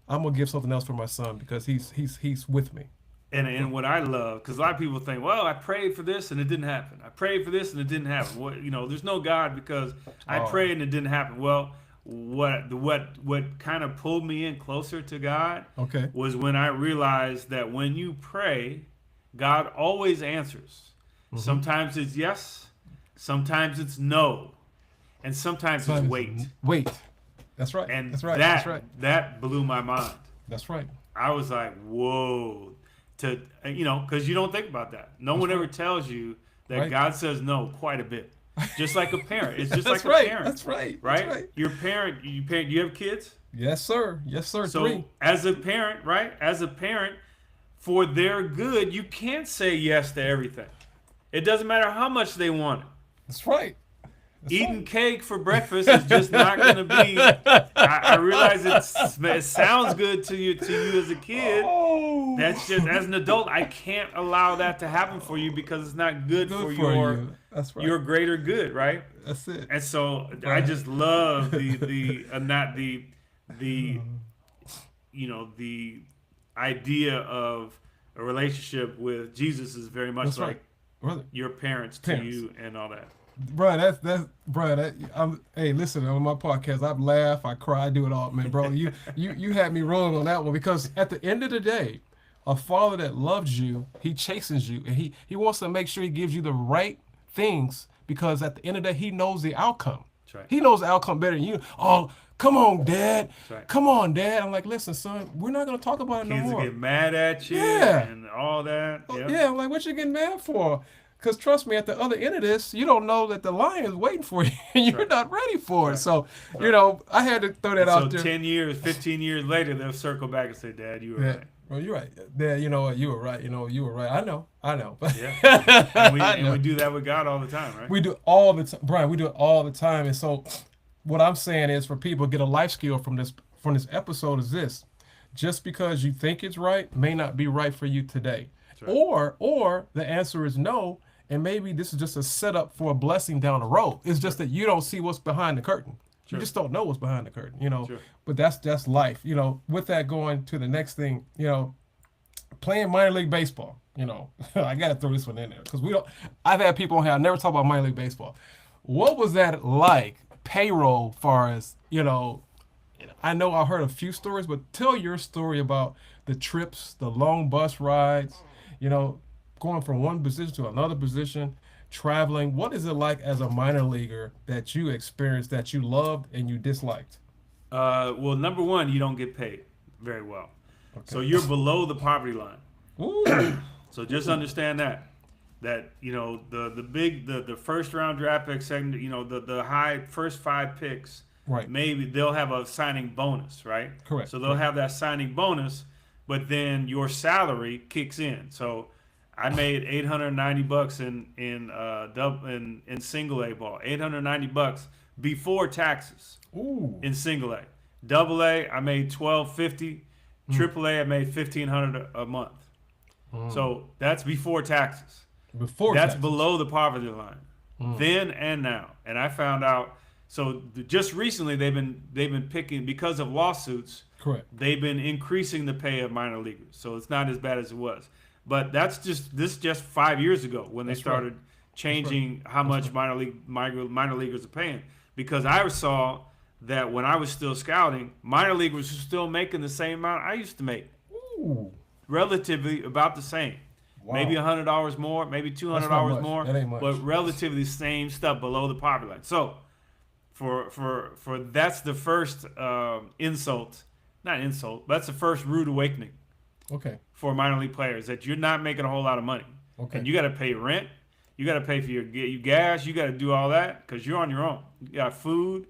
I'm gonna give something else for my son because he's with me. And what I love, because a lot of people think, well, I prayed for this and it didn't happen. I prayed for this and it didn't happen. Well, there's no God because I prayed and it didn't happen. Well. What kind of pulled me in closer to God was when I realized that when you pray, God always answers. Mm-hmm. Sometimes it's yes, sometimes it's no, and sometimes it's wait. Wait. That's right. And that's right. That blew my mind. That's right. I was like, whoa. Because you don't think about that. No one ever tells you that God says no quite a bit. Just like a parent. It's just That's like a right. parent. That's right. Right? That's right. Your parent, you have kids? Yes, sir. Yes, sir. So 3. as a parent, right? As a parent, for their good, you can't say yes to everything. It doesn't matter how much they want it. That's right. That's Eating right. cake for breakfast is just not going to be. I realize it sounds good to you as a kid. Oh. That's just, as an adult, I can't allow that to happen for you because it's not good for you. That's right. your greater good, right? That's it. And so I just love the the idea of a relationship with Jesus is very much That's like right. Brother. your parents to you and all that. Bro, hey, listen, on my podcast, I laugh, I cry, I do it all, man, bro. You had me rolling on that one because at the end of the day, a father that loves you, he chastens you, and he wants to make sure he gives you the right things because at the end of the day, he knows the outcome. That's right. He knows the outcome better than you. Oh, come on, Dad. That's right. Come on, Dad. I'm like, listen, son, we're not gonna talk about it no Kids more. get mad at you Yeah. and all that. Yep. Yeah, I'm like, what you getting mad for? Because trust me, at the other end of this, you don't know that the lion is waiting for you, and you're Right. not ready for it. Right. So, I had to throw that So out there. 10 years, 15 years later, they'll circle back and say, Dad, you were Yeah. right. Well, you're right. Dad, you know what? You were right. You were right. I know. Yeah. And I know. we do that with God all the time, right? We do it all the time, Brian. We do it all the time. And so, what I'm saying is, for people to get a life skill from this episode is this: just because you think it's right may not be right for you today, right. or the answer is no, and maybe this is just a setup for a blessing down the road. It's just that you don't see what's behind the curtain. Sure. You just don't know what's behind the curtain, Sure. But that's life, With that, going to the next thing, playing minor league baseball. I got to throw this one in there because I've had people on here. I never talk about minor league baseball. What was that like? Payroll, far as I know I heard a few stories, but tell your story about the trips, the long bus rides, going from one position to another position, traveling. What is it like as a minor leaguer that you experienced that you loved and you disliked? Well, number one, you don't get paid very well. Okay. So you're below the poverty line. Ooh. So just understand that the first round draft pick, second, the high first 5 picks, right? Maybe they'll have a signing bonus, right? Correct. So they'll have that signing bonus, but then your salary kicks in. So I made $890 in single A ball, $890 before taxes. Ooh. In single A. Double A, I made $1,250. Triple A, I made $1,500 a month. So that's before taxes. That's below the poverty line. Then and now. And I found out. So just recently they've been picking, because of lawsuits. Correct. They've been increasing the pay of minor leaguers. So it's not as bad as it was. But that's just 5 years ago when they started changing how much minor leaguers are paying. Because I saw that when I was still scouting, minor leaguers were still making the same amount I used to make. Ooh. Relatively about the same. Wow. Maybe $100 more, maybe $200 more, that ain't much. But relatively the same stuff below the poverty line. So for that's the first insult, not insult, but that's the first rude awakening. Okay. For minor league players, that you're not making a whole lot of money. Okay. And you got to pay rent, you got to pay for your gas, you got to do all that because you're on your own. You got food,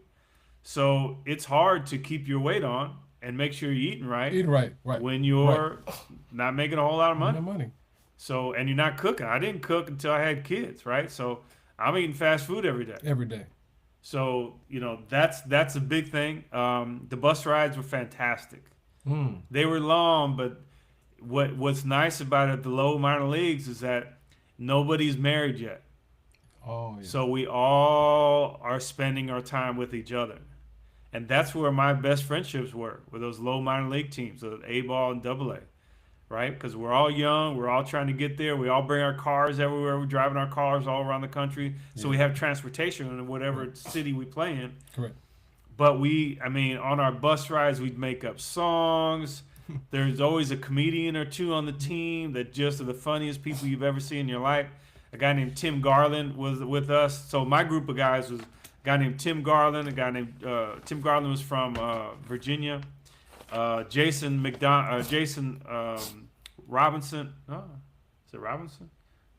so it's hard to keep your weight on and make sure you're eating right. Right. When you're not making a whole lot of money. No money. So, and you're not cooking. I didn't cook until I had kids, right? So I'm eating fast food every day. Every day. So, that's a big thing. The bus rides were fantastic. They were long, but what's nice about it at the low minor leagues is that nobody's married yet. Oh, yeah. So we all are spending our time with each other. And that's where my best friendships were, with those low minor league teams, the A-ball and AA, right? Because we're all young. We're all trying to get there. We all bring our cars everywhere. We're driving our cars all around the country. So we have transportation in whatever city we play in. Correct. But on our bus rides, we'd make up songs. There's always a comedian or two on the team that just are the funniest people you've ever seen in your life. A guy named Tim Garland was with us. So my group of guys was a guy named Tim Garland. A guy named Tim Garland was from Virginia. Jason Robinson. Oh, is it Robinson?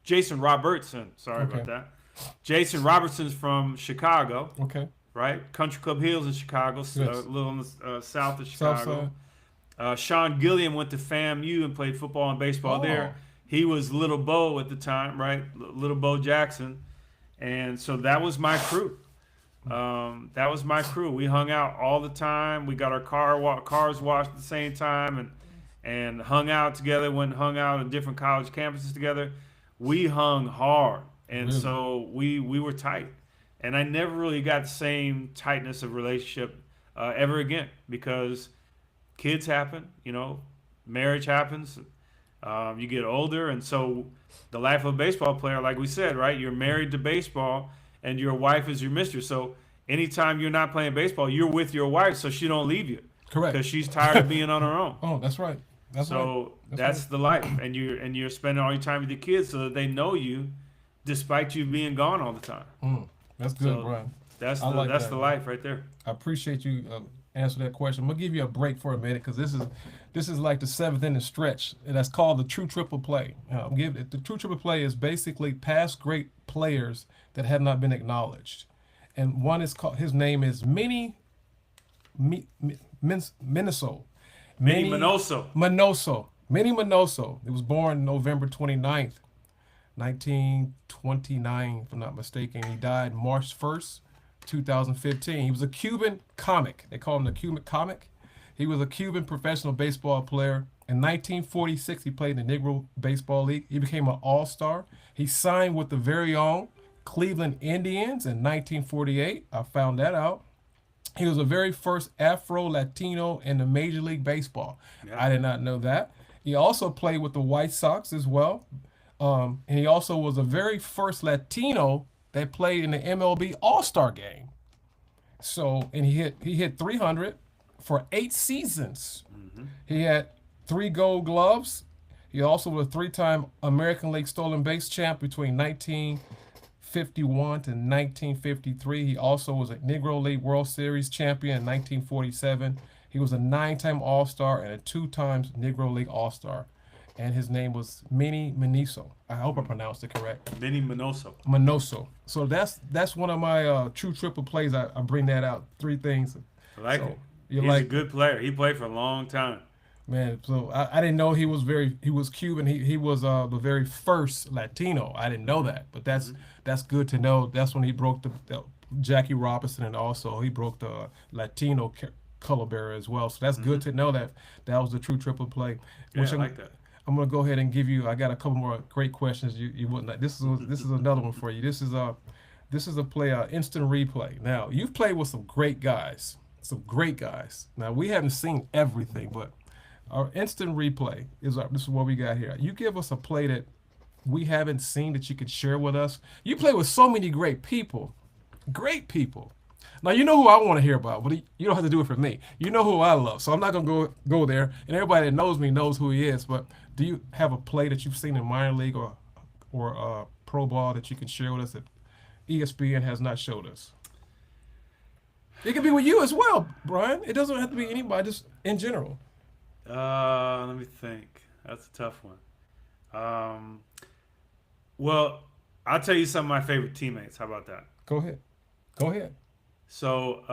Jason Robertson. Sorry about that. Jason Robertson's from Chicago, Okay. right? Country Club Hills in Chicago, Yes. a little on the south of South Chicago. side. Sean Gilliam went to FAMU and played football and baseball Oh. there. He was Little Bo at the time, right? Little Bo Jackson. And so that was my crew. That was my crew. We hung out all the time. We got our cars washed at the same time and hung out together. Hung out at different college campuses together. We hung hard. And Really? so we were tight. And I never really got the same tightness of relationship ever again because kids happen, marriage happens. You get older, and so the life of a baseball player, like we said, right? You're married to baseball, and your wife is your mistress. So anytime you're not playing baseball, you're with your wife, so she don't leave you Correct. because she's tired of being on her own. Oh, that's right. That's right. So That's that's the life, and you're spending all your time with your kids so that they know you, despite you being gone all the time. That's good, So Brian. that's I like that's that, the man. life right there. I appreciate you answer that question. I'm gonna give you a break for a minute because this is like the seventh inning stretch, and that's called the true triple play. The true triple play is basically past great players that have not been acknowledged, and one is called. His name is Minoso. Minnie Minoso. Minoso. Minnie Minoso. He was born November 29th, 1929, if I'm not mistaken. He died March 1st, 2015. He was a Cuban comic. They call him the Cuban comic. He was a Cuban professional baseball player. In 1946, he played in the Negro Baseball League. He became an all-star. He signed with the very own Cleveland Indians in 1948. I found that out. He was the very first Afro-Latino in the Major League Baseball. Yeah. I did not know that. He also played with the White Sox as well. And he also was the very first Latino that played in the MLB All-Star Game. So, and he hit 300 for 8 seasons. He had 3 Gold Gloves. He also was a 3-time American League stolen base champ between 1951 to 1953. He also was a Negro League World Series champion in 1947. He was a 9-time All-Star and a 2 times Negro League All-Star. And his name was Minnie Minoso. I hope I pronounced it correct. Minnie Minoso. Minoso. So that's one of my true triple plays. I bring that out. 3 things. I like So, it. you He's like a good player. He played for a long time. Man, so I didn't know he was Cuban. He was the very first Latino. I didn't know that, but that's good to know. That's when he broke the Jackie Robinson, and also he broke the Latino color barrier as well. So that's good to know that was the true triple play. Yeah, Which I like that. I'm gonna go ahead and give you. I got a couple more great questions. You wouldn't. Like. This is another one for you. This is a play instant replay. Now you've played with some great guys. Now we haven't seen everything, but our instant replay this is what we got here. You give us a play that we haven't seen that you could share with us. You play with so many great people. Now you know who I want to hear about, but you don't have to do it for me. You know who I love, so I'm not gonna go there. And everybody that knows me knows who he is. But do you have a play that you've seen in minor league or pro ball that you can share with us that ESPN has not showed us? It can be with you as well, Brian. It doesn't have to be anybody, just in general. Let me think. That's a tough one. Well, I'll tell you some of my favorite teammates. How about that? Go ahead. So,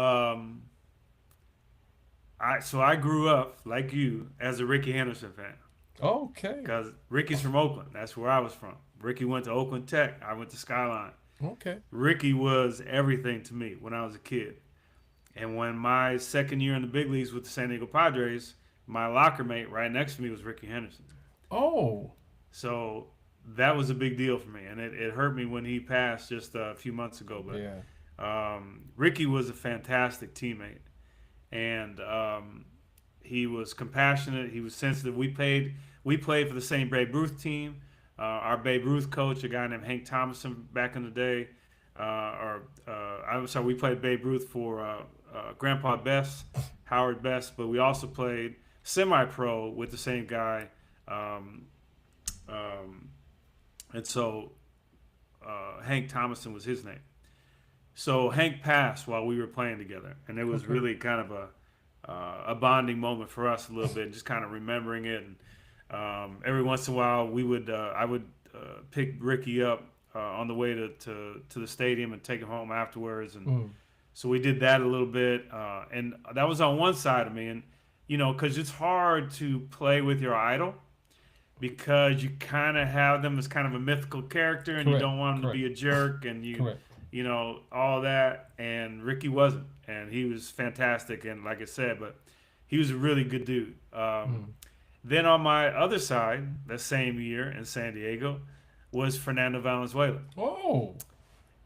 I grew up like you as a Ricky Henderson fan Okay. because Ricky's from Oakland. That's where I was from. Ricky went to Oakland Tech. I went to Skyline. Okay. Ricky was everything to me when I was a kid. And when my second year in the big leagues with the San Diego Padres, my locker mate right next to me was Ricky Henderson. Oh. So that was a big deal for me, and it hurt me when he passed just a few months ago. But Yeah. Ricky was a fantastic teammate, and he was compassionate. He was sensitive. We played for the same Babe Ruth team. Our Babe Ruth coach, a guy named Hank Thomason, back in the day, I'm sorry, we played Babe Ruth for Grandpa Best, Howard Best, but we also played semi-pro with the same guy. And so Hank Thomason was his name. So Hank passed while we were playing together, and it was really kind of a bonding moment for us a little bit, just kind of remembering it. And every once in a while, I would pick Ricky up on the way to the stadium and take him home afterwards. And Mm. so we did that a little bit, and that was on one side of me. And because it's hard to play with your idol because you kind of have them as kind of a mythical character, and you Correct. don't want him to Correct. be a jerk, and Correct. all that. And Ricky wasn't, and he was fantastic. And like I said, but he was a really good dude. Then on my other side, that same year in San Diego, was Fernando Valenzuela. Oh.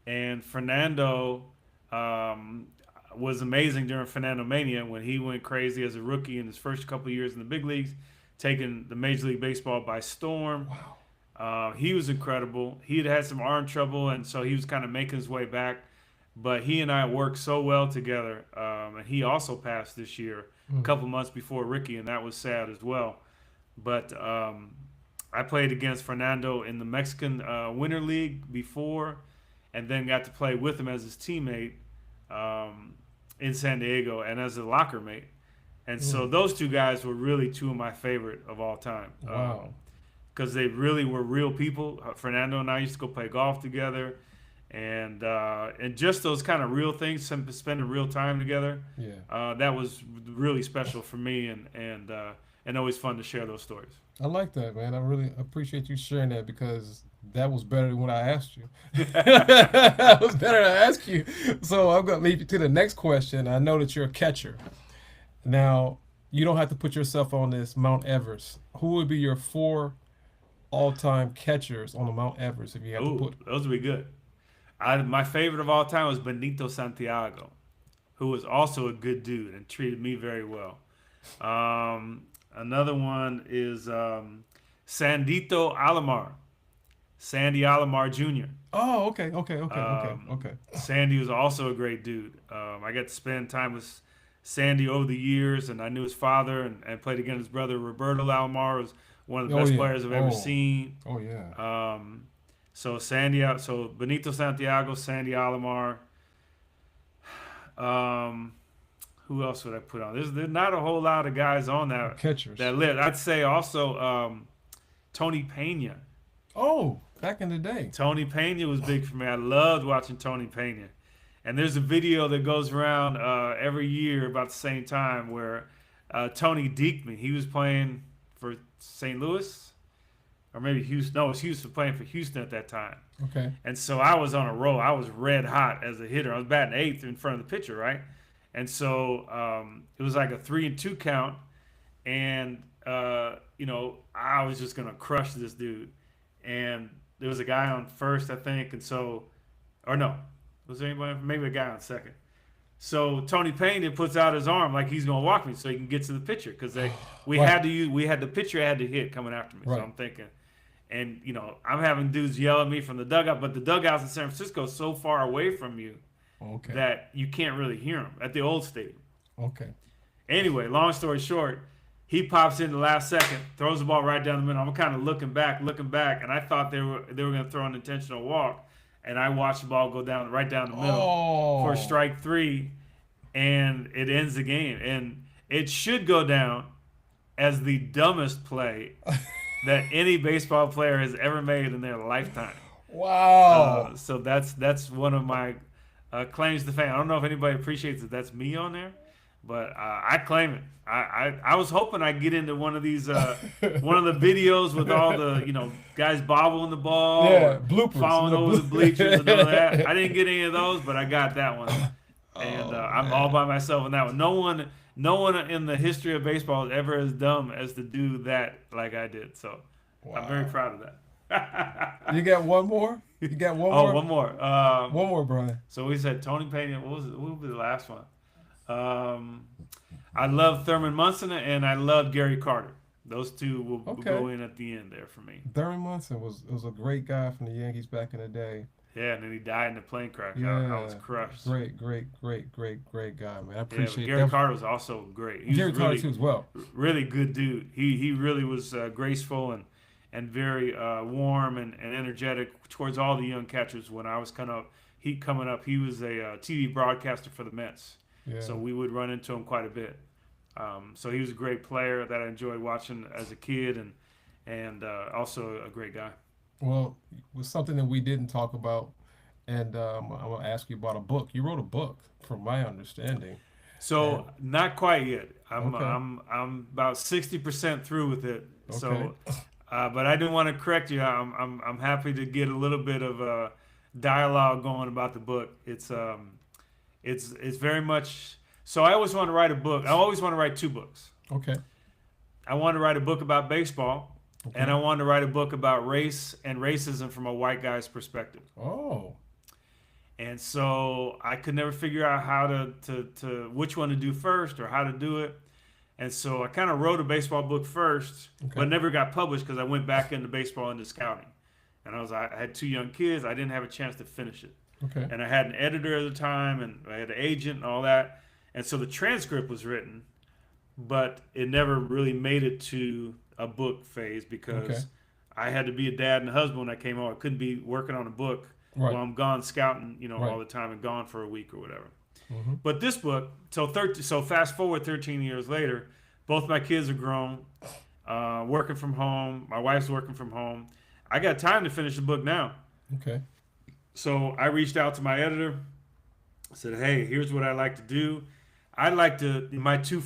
And Fernando was amazing during Fernando Mania when he went crazy as a rookie in his first couple of years in the big leagues, taking the Major League Baseball by storm. Wow. He was incredible. He had some arm trouble, and so he was kind of making his way back. But he and I worked so well together. And he also passed this year, a couple months before Ricky, and that was sad as well. But I played against Fernando in the Mexican Winter League before, and then got to play with him as his teammate in San Diego and as a locker mate. And so those two guys were really two of my favorite of all time. Wow. Because they really were real people. Fernando and I used to go play golf together, and just those kind of real things, spending real time together. Yeah. That was really special for me, and always fun to share those stories. I like that, man. I really appreciate you sharing that because that was better than what I asked you. That was better than I asked you. So I'm going to leave you to the next question. I know that you're a catcher. Now, you don't have to put yourself on this Mount Everest. Who would be your 4 all-time catchers on the Mount Everest if you had to Ooh, put? those would be good. My favorite of all time was Benito Santiago, who was also a good dude and treated me very well. Another one is Sandito Alomar, Sandy Alomar Jr. Oh, okay. Sandy was also a great dude. I got to spend time with Sandy over the years, and I knew his father and played against his brother. Roberto Alomar was one of the best players I've ever seen. Oh, yeah. So Benito Santiago, Sandy Alomar. Who else would I put on? There's not a whole lot of guys on that Catchers. that list. I'd say also Tony Pena. Oh, back in the day. Tony Pena was big for me. I loved watching Tony Pena. And there's a video that goes around every year about the same time where Tony deked me. He was playing for St. Louis, or maybe Houston. No, it was Houston, playing for Houston at that time. Okay. And so I was on a roll. I was red hot as a hitter. I was batting 8th in front of the pitcher, right? And so it was like a 3-2 count, and I was just gonna crush this dude. And there was a guy on first, I think, and so, or no, was there anybody? Maybe a guy on second. So Tony Pena puts out his arm like he's gonna walk me so he can get to the pitcher because we had the pitcher had to hit coming after me. Right. So I'm thinking, and I'm having dudes yell at me from the dugout, but the dugouts in San Francisco is so far away from you. Okay. That you can't really hear him at the old stadium. Okay. Anyway, long story short, he pops in the last second, throws the ball right down the middle. I'm kind of looking back, and I thought they were going to throw an intentional walk, and I watched the ball go right down the middle for strike 3, and it ends the game. And it should go down as the dumbest play that any baseball player has ever made in their lifetime. Wow. So that's one of my claims to fame. I don't know if anybody appreciates that that's me on there, but I claim it. I was hoping I'd get into one of these one of the videos with all the guys bobbling the ball, bloopers, falling over the bleachers and all that. I didn't get any of those, but I got that one, and I'm all by myself on that one. No one in the history of baseball is ever as dumb as to do that like I did. So I'm very proud of that. You got one more? You got one more? Oh, one more. One more, Brian. So we said Tony Pena. What was the last one? I love Thurman Munson and I love Gary Carter. Those two will go in at the end there for me. Thurman Munson was a great guy from the Yankees back in the day. Yeah, and then he died in a plane crash. Yeah, I was crushed. Great guy, man. I appreciate Gary Carter was also great. He Gary was Carter too as well. Really good dude. He really was graceful and very warm and energetic towards all the young catchers. When I was coming up, he was a TV broadcaster for the Mets. Yeah. So we would run into him quite a bit. So he was a great player that I enjoyed watching as a kid and also a great guy. Well, it was something that we didn't talk about, and I want to ask you about a book. You wrote a book, from my understanding, and So not quite yet. I'm okay, I'm I'm about 60% through with it. okay, So, but I didn't want to correct you. I'm happy to get a little bit of dialogue going about the book. It's very much. So I always want to write a book. I always want to write two books. okay, I want to write a book about baseball, and okay. I want to write a book about race and racism from a white guy's perspective. Oh, And so I could never figure out how to which one to do first or how to do it. And so I kind of wrote a baseball book first, okay, but never got published because I went back into baseball into scouting. And I had two young kids. I didn't have a chance to finish it. okay, And I had an editor at the time, and I had an agent and all that. And so the transcript was written, but it never really made it to a book phase because okay. I had to be a dad and a husband when I came home. I couldn't be working on a book Right, while I'm gone scouting, right. all the time and gone for a week or whatever. Mm-hmm. But this book, so fast forward 13 years later, both my kids are grown, working from home. My wife's working from home. I got time to finish the book now. Okay, So I reached out to my editor. I said, "Hey, here's what I like to do. I'd like to my two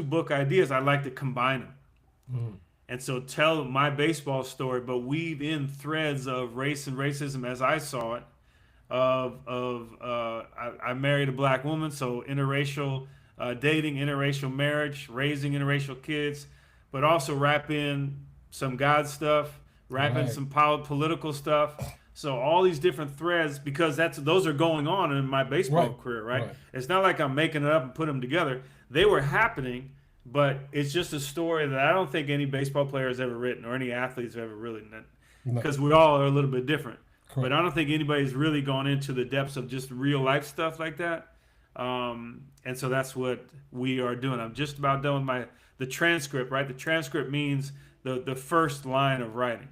book ideas. I'd like to combine them, mm, and so tell my baseball story, but weave in threads of race and racism as I saw it. I married a black woman, so interracial dating, interracial marriage, raising interracial kids, but also wrap in some God stuff, wrap in right, some political stuff. So all these different threads, because those are going on in my baseball right, career, right? right. It's not like I'm making it up and putting them together. They were happening, but it's just a story that I don't think any baseball player has ever written or any athletes have ever really, No, because we all are a little bit different. But correct. I don't think anybody's really gone into the depths of just real life stuff like that. And so that's what we are doing. I'm just about done with the transcript, right? The transcript means the first line of writing.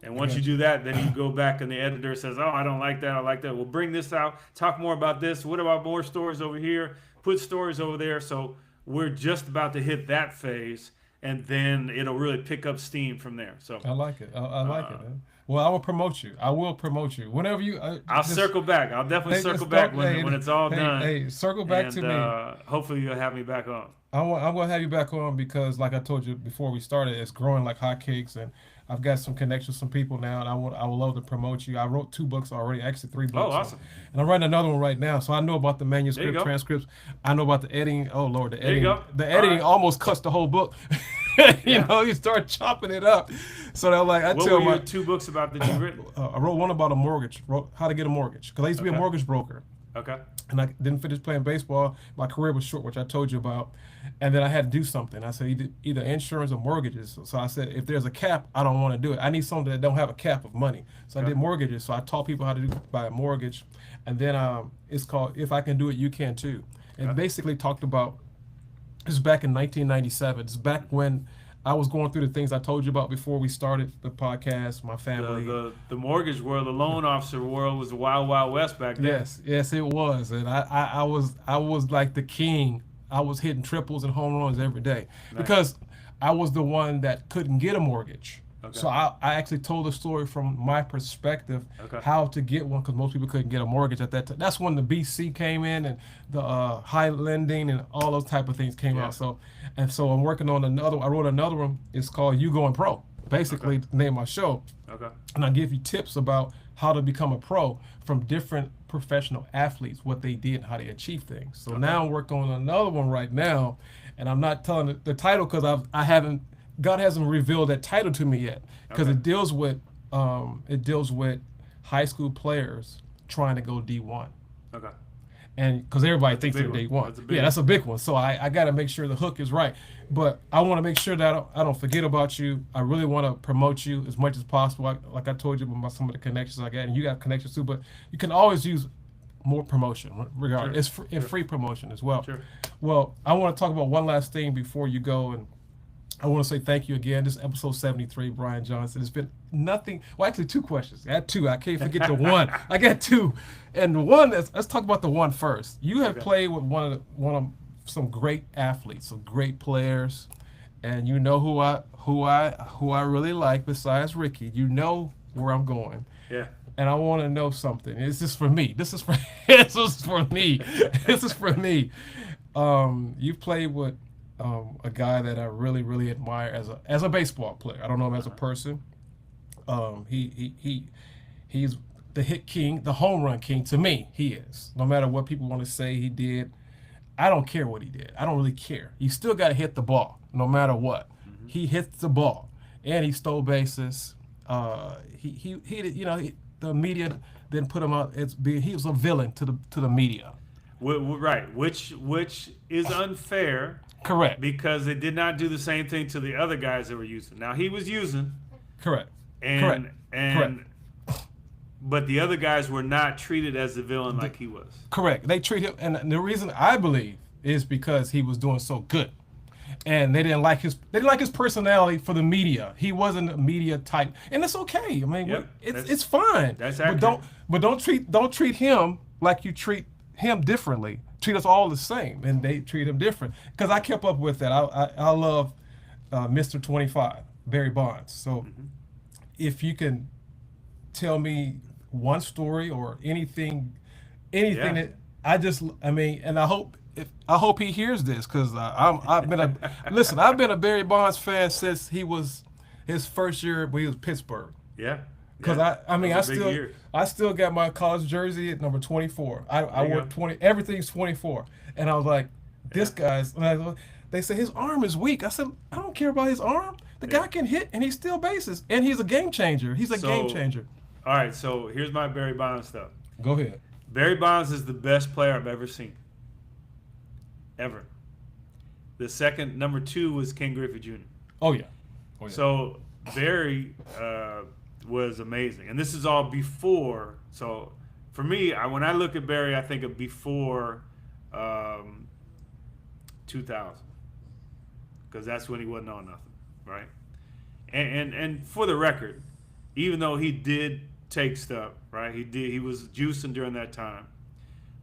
And I once you got you. do that, then you go back and the editor says, "Oh, I don't like that. I like that. We'll bring this out. Talk more about this. What about more stories over here? Put stories over there." So we're just about to hit that phase, and then it'll really pick up steam from there. So I like it. I like it, uh, man. Well, I will promote you. I will promote you whenever you. I'll Just circle back. I'll definitely hey, circle just back don't. Hey, when it's all hey, done, hey, circle back to and me. hopefully you'll have me back on. I'm gonna have you back on because, like I told you before we started, it's growing like hotcakes, and I've got some connections, with some people now, and I would love to promote you. I wrote two books already, actually three Oh, books, awesome! and I'm writing another one right now. So I know about the There you manuscript, go. transcripts. I know about the editing. Oh Lord, the There you editing. go. The All editing right. almost cuts the whole book. Yeah. You start chopping it up. So they're like, I What tell were your my, two books about that you written? I wrote one about a mortgage, wrote how to get a mortgage, because I used to be a Okay. mortgage broker. Okay. And I didn't finish playing baseball. My career was short, which I told you about. And then I had to do something. I said either insurance or mortgages. So I said, if there's a cap, I don't want to do it. I need something that don't have a cap of money. So I Okay. did mortgages. So I taught people how to buy a mortgage. And then it's called If I Can Do It, You Can Too. It Okay. basically talked about, this is back in 1997. It's back when I was going through the things I told you about before we started the podcast, my The, family. the mortgage world, the loan officer world was the wild, wild west back then. Yes, it was, and I was like the king. I was hitting triples and home runs every day Nice. because I was the one that couldn't get a mortgage. Okay. So I actually told the story from my perspective, Okay. how to get one, because most people couldn't get a mortgage at that time. That's when the BC came in and the high lending and all those type of things came Yeah. out. So I'm working on another. I wrote another one. It's called YouGoin'Pro. Basically, Okay. the name of my show, Okay. and I give you tips about how to become a pro from different professional athletes, what they did, and how they achieved things. So Okay. now I'm working on another one right now, and I'm not telling the title because I haven't, God hasn't revealed that title to me yet, because Okay. it deals with high school players trying to go D1. Okay. And because everybody That's a thinks big they're one. day one. That's a big Yeah, one. that's a big one. So I got to make sure the hook is right. But I want to make sure that I don't forget about you. I really want to promote you as much as possible. Like I told you about some of the connections I got, and you got connections too. But you can always use more promotion, regardless. Sure. It's free promotion as well. Sure. Well, I want to talk about one last thing before you go, and I want to say thank you again. This is episode 73, Brian Johnson. It's been nothing. Well, actually, two questions. I had two. I can't forget the one. I got two, and the one. Let's talk about the one first. You have Okay. played with one of some great athletes, some great players, and you know who I really like besides Ricky. You know where I'm going. Yeah. And I want to know something. This is for me. This is for this is for me. This is for me. You played with a guy that I really, really admire as a baseball player. I don't know him as a person. He's the hit king, the home run king. To me, he is. No matter what people want to say he did, I don't care what he did. I don't really care. You still got to hit the ball, no matter what. He hits the ball, and he stole bases. The media didn't put him out as being, he was a villain to the media. Right, which is unfair. Correct. Because they did not do the same thing to the other guys that were using. Now he was using. Correct. And Correct. But the other guys were not treated as a villain like he was. Correct. They treat him, and the reason I believe is because he was doing so good, and they didn't like his personality for the media. He wasn't a media type, and it's okay. I mean, it's fine. That's accurate. But don't treat him like you treat him differently. Treat us all the same, and they treat him different. Because I kept up with that. I love Mr. 25, Barry Bonds. So if you can tell me one story or anything that and I hope he hears this, because I've been a Barry Bonds fan since he was his first year when he was Pittsburgh. Yeah. Because I still got my college jersey at number 24. I wore 20. Everything's 24, and I was like, this guy's. They say his arm is weak. I said, I don't care about his arm. The guy can hit, and he steals bases, and he's a game changer. He's a game changer. All right, so here's my Barry Bonds stuff. Go ahead. Barry Bonds is the best player I've ever seen. Ever. The second, number 2, was Ken Griffey Jr. Oh yeah. So Barry was amazing, and this is all before. So for me, when I look at Barry, I think of before 2000, because that's when he wasn't on nothing, right? And for the record, even though he did take stuff, right? He was juicing during that time.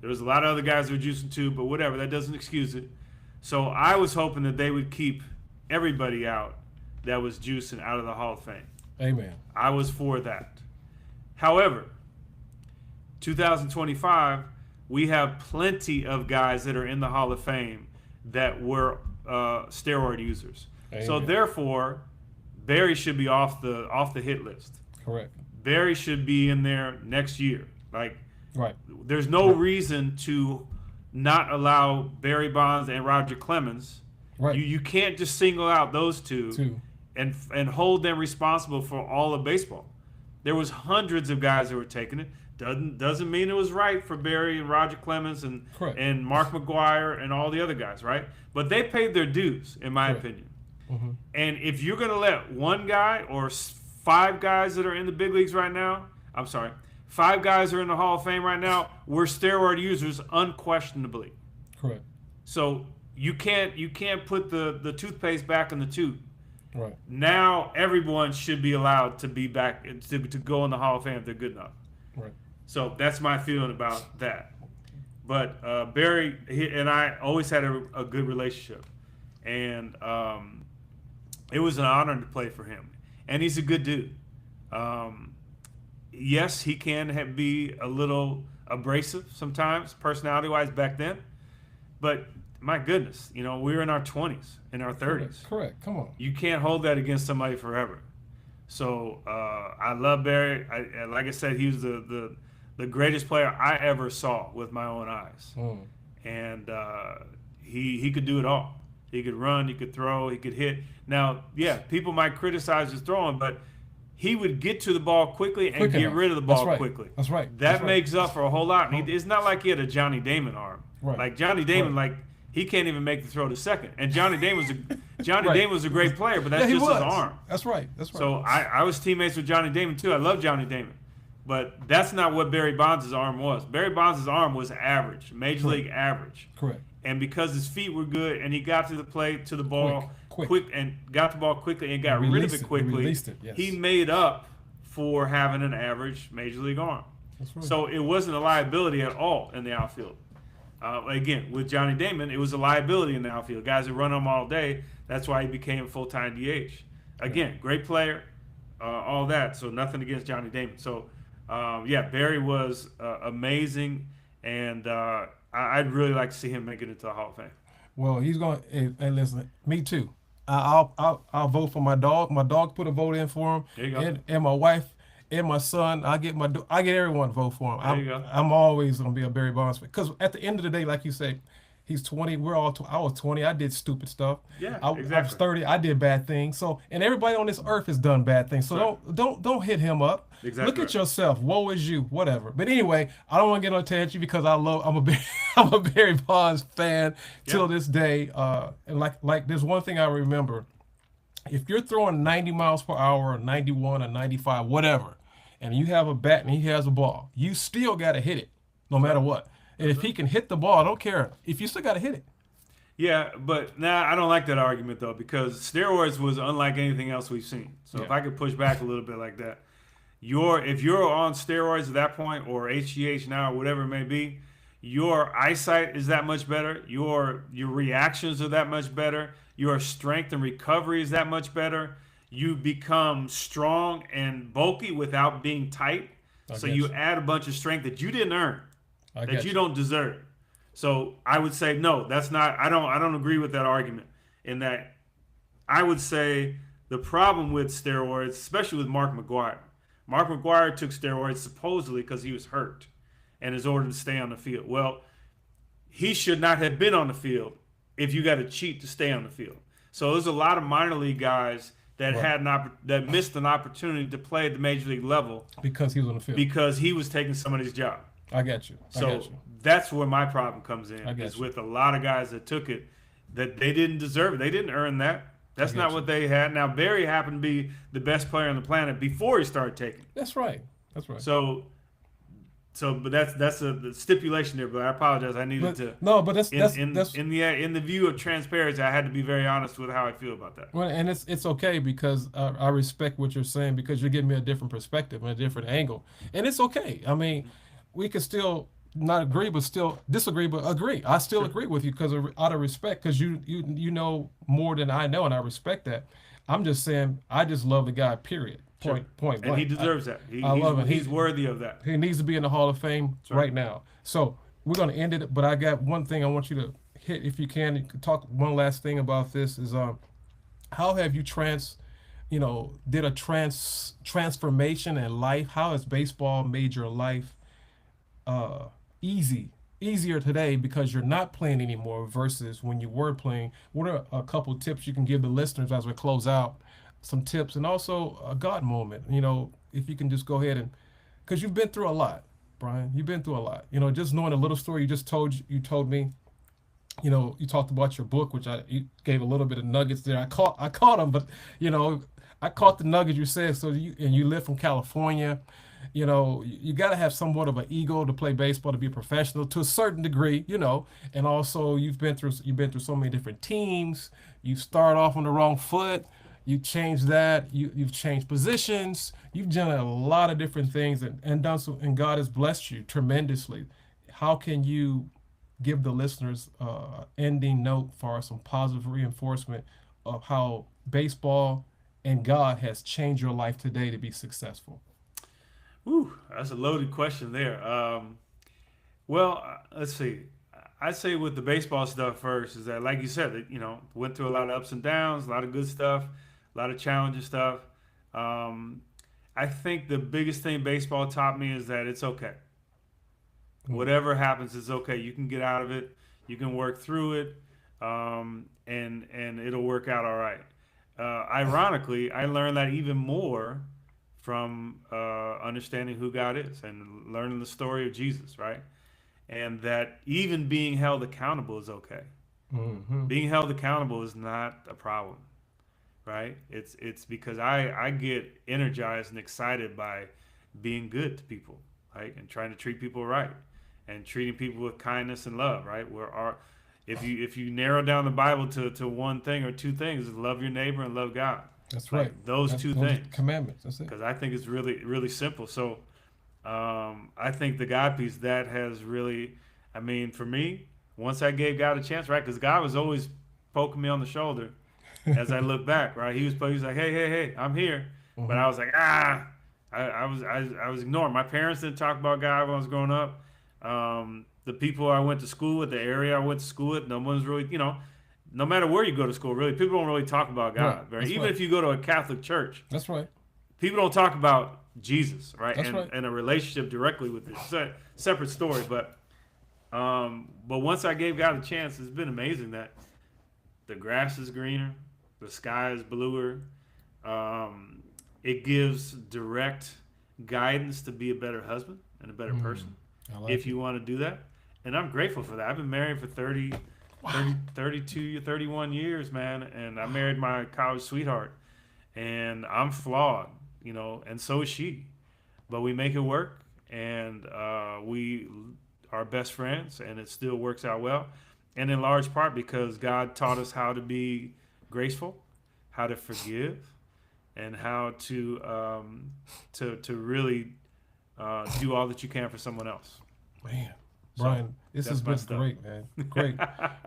There was a lot of other guys who were juicing too, but whatever, that doesn't excuse it. So I was hoping that they would keep everybody out that was juicing out of the Hall of Fame. Amen. I was for that. However, 2025, we have plenty of guys that are in the Hall of Fame that were steroid users. Amen. So therefore, Barry should be off the hit list. Correct. Barry should be in there next year. Like, right. There's no reason to not allow Barry Bonds and Roger Clemens. Right. You can't just single out those two. And hold them responsible for all of baseball. There was hundreds of guys that were taking it. Doesn't mean it was right for Barry and Roger Clemens and Mark McGwire and all the other guys, right? But they paid their dues, in my opinion. Mm-hmm. And if you're going to let one guy or 5 guys that are in the big leagues right now, 5 guys are in the Hall of Fame right now, we're steroid users unquestionably. Correct. So you can't put the toothpaste back in the tube. Right. Now everyone should be allowed to be back to go in the Hall of Fame if they're good enough. Right. So that's my feeling about that. But Barry and I always had a good relationship, and it was an honor to play for him. And he's a good dude. Yes, he can be a little abrasive sometimes, personality-wise back then, but my goodness, we were in our 20s, in our 30s. Correct. Come on. You can't hold that against somebody forever. So I love Barry. Like I said, he was the greatest player I ever saw with my own eyes. And he could do it all. He could run, he could throw, he could hit. Now, yeah, people might criticize his throwing, but he would get to the ball quickly and get rid of the ball quickly. That's right. That makes up for a whole lot. It's not like he had a Johnny Damon arm. Right. Like Johnny Damon, he can't even make the throw to second. And Johnny Damon was a great player, but that's just his arm. That's right. So I was teammates with Johnny Damon too. I love Johnny Damon. But that's not what Barry Bonds' arm was. Barry Bonds' arm was average, major league average. Correct. And because his feet were good and he got to the ball quick and got the ball quickly and got rid of it quickly, he made up for having an average major league arm. That's right. So it wasn't a liability at all in the outfield. Again, with Johnny Damon, it was a liability in the outfield. Guys that run him all day, that's why he became a full-time DH. Again, great player. all that. So nothing against Johnny Damon. So yeah, Barry was amazing, and I'd really like to see him make it into the Hall of Fame. Well, he's going. Hey, listen, me too. I'll vote for my dog. My dog put a vote in for him, There you go. and my wife and my son. I get everyone to vote for him. There you go. I'm always gonna be a Barry Bonds fan because at the end of the day, like you say, he's 20. We're all. I was 20. I did stupid stuff. Yeah, I was exactly. 30. I did bad things. So and everybody on this earth has done bad things. So Right. don't hit him up. Exactly Look right. at yourself. Woe is you. Whatever. But anyway, I don't want to get on a tangent because I'm a I'm a Barry Bonds fan Yeah. till this day. And like there's one thing I remember. If you're throwing 90 miles per hour, or 91 or 95, whatever, and you have a bat and he has a ball, you still got to hit it, no matter what. And if he can hit the ball, I don't care. If you still got to hit it. Yeah, but now I don't like that argument though because steroids was unlike anything else we've seen. So if Yeah. I could push back a little bit like that, if you're on steroids at that point or HGH now or whatever it may be, your eyesight is that much better. Your reactions are that much better. Your strength and recovery is that much better. You become strong and bulky without being tight. I So get you you. add a bunch of strength that you didn't earn, I that get you you. don't deserve. So I would say no, that's not. I don't agree with that argument. In that, I would say the problem with steroids, especially with Mark McGuire. Mark McGuire took steroids supposedly because he was hurt, and in order to stay on the field. Well, he should not have been on the field if you got to cheat to stay on the field. So there's a lot of minor league guys that Right. had that missed an opportunity to play at the major league level Because he was on the field. because he was taking somebody's job. I got you. I So got you. that's where my problem comes in. I get Is you. with a lot of guys that took it that they didn't deserve it. They didn't earn that. That's get not you. what they had. Now Barry happened to be the best player on the planet before he started taking. That's right. That's right. But that's the stipulation there. But I apologize. I needed But to. no, but that's In the view of transparency, I had to be very honest with how I feel about that. well, and it's okay because I respect what you're saying because you're giving me a different perspective and a different angle, and it's okay. I mean, we can still not agree, but still disagree, but agree. I still agree with you because out of respect, because you know more than I know, and I respect that. I'm just saying, I just love the guy. Period. Point And he blank. deserves that. I love it. He's worthy of that. He needs to be in the Hall of Fame right. right now. So we're going to end it, but I got one thing I want you to hit if you can. You could talk one last thing about this is how have you did a transformation in life? How has baseball made your life easier today because you're not playing anymore versus when you were playing? What are a couple tips you can give the listeners as we close out? Some tips and also a God moment. If you can just go ahead and because you've been through a lot, Brian. You've been through a lot. Just knowing a little story you told me. You talked about your book, which you gave a little bit of nuggets there. I caught them, but I caught the nuggets you said. So you live from California. You got to have somewhat of an ego to play baseball, to be a professional to a certain degree. And also you've been through so many different teams. You start off on the wrong foot. You changed that. You've changed positions. You've done a lot of different things and done so, and God has blessed you tremendously. How can you give the listeners ending note for some positive reinforcement of how baseball and God has changed your life today to be successful? Ooh, that's a loaded question there. Well, let's see. I'd say with the baseball stuff first is that, like you said, went through a lot of ups and downs, a lot of good stuff, a lot of challenging stuff. I think the biggest thing baseball taught me is that it's okay. Whatever happens, it's okay. You can get out of it. You can work through it, and it'll work out all right. Ironically, I learned that even more from understanding who God is and learning the story of Jesus, right? And that even being held accountable is okay. Mm-hmm. Being held accountable is not a problem, right? It's because I get energized and excited by being good to people, right? And trying to treat people right and treating people with kindness and love, right? If you narrow down the Bible to one thing or two things, love your neighbor and love God. That's Like, right. those That's two those things. commandments. That's it. Because I think it's really, really simple. So I think the God piece, that has really, for me, once I gave God a chance, right? Because God was always poking me on the shoulder as I look back, right? He was like, hey, I'm here. but I was like, I was ignoring. My parents didn't talk about God when I was growing up. The people I went to school with, the area I went to school with, no one's really, no matter where you go to school, really, people don't really talk about God. Right. Even if you go to a Catholic church, That's right. people don't talk about Jesus, right? That's right. And a relationship directly with it. Separate story, but once I gave God a chance, it's been amazing that the grass is greener, the sky is bluer. It gives direct guidance to be a better husband and a better person if you want to do that. And I'm grateful for that. I've been married for 32, 31 years, man. And I married my college sweetheart. And I'm flawed, and so is she. But we make it work. And we are best friends. And it still works out well. And in large part because God taught us how to be graceful, how to forgive, and how to really do all that you can for someone else. Man, Brian, this has been great, man. Great,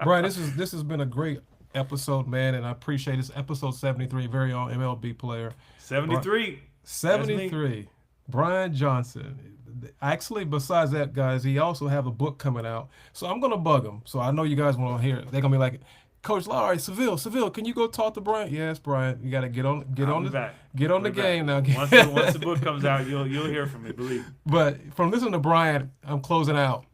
Brian. This has been a great episode, man, and I appreciate this episode 73. Very own MLB player. 73. 73. Brian Johnson. Actually, besides that, guys, he also have a book coming out. So I'm gonna bug him. So I know you guys want to hear it. They're gonna be like, Coach Lowry, Seville, can you go talk to Brian? Yes, Brian. You got to get on the game now. Once the book comes out, you'll hear from me, believe me. But from listening to Brian, I'm closing out.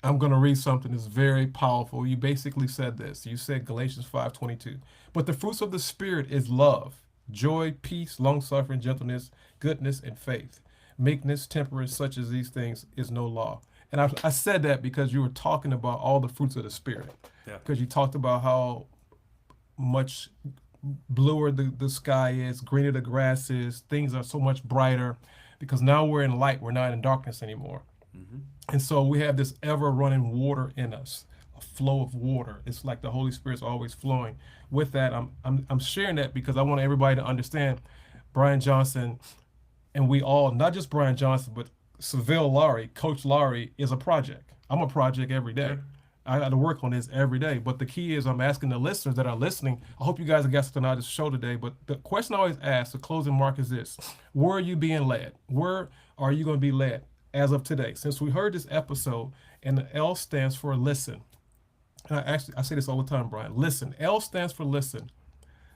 I'm going to read something that's very powerful. You basically said this. You said Galatians 5:22. But the fruits of the Spirit is love, joy, peace, long-suffering, gentleness, goodness, and faith. Meekness, temperance, such as these things is no law. And I said that because you were talking about all the fruits of the Spirit. Yeah. Because you talked about how much bluer the sky is, greener the grass is, things are so much brighter because now we're in light, we're not in darkness anymore. Mm-hmm. And so we have this ever running water in us, a flow of water. It's like the Holy Spirit's always flowing. With that, I'm sharing that because I want everybody to understand Brian Johnson, and we all, not just Brian Johnson, but Seville Lowry, Coach Lowry is a project. I'm a project every day. Yeah. I got to work on this every day. But the key is I'm asking the listeners that are listening, I hope you guys have got something out of this show today, but the question I always ask, the closing mark is this: where are you being led? Where are you going to be led as of today? Since we heard this episode, and the L stands for listen. And I say this all the time, Brian. Listen. L stands for listen.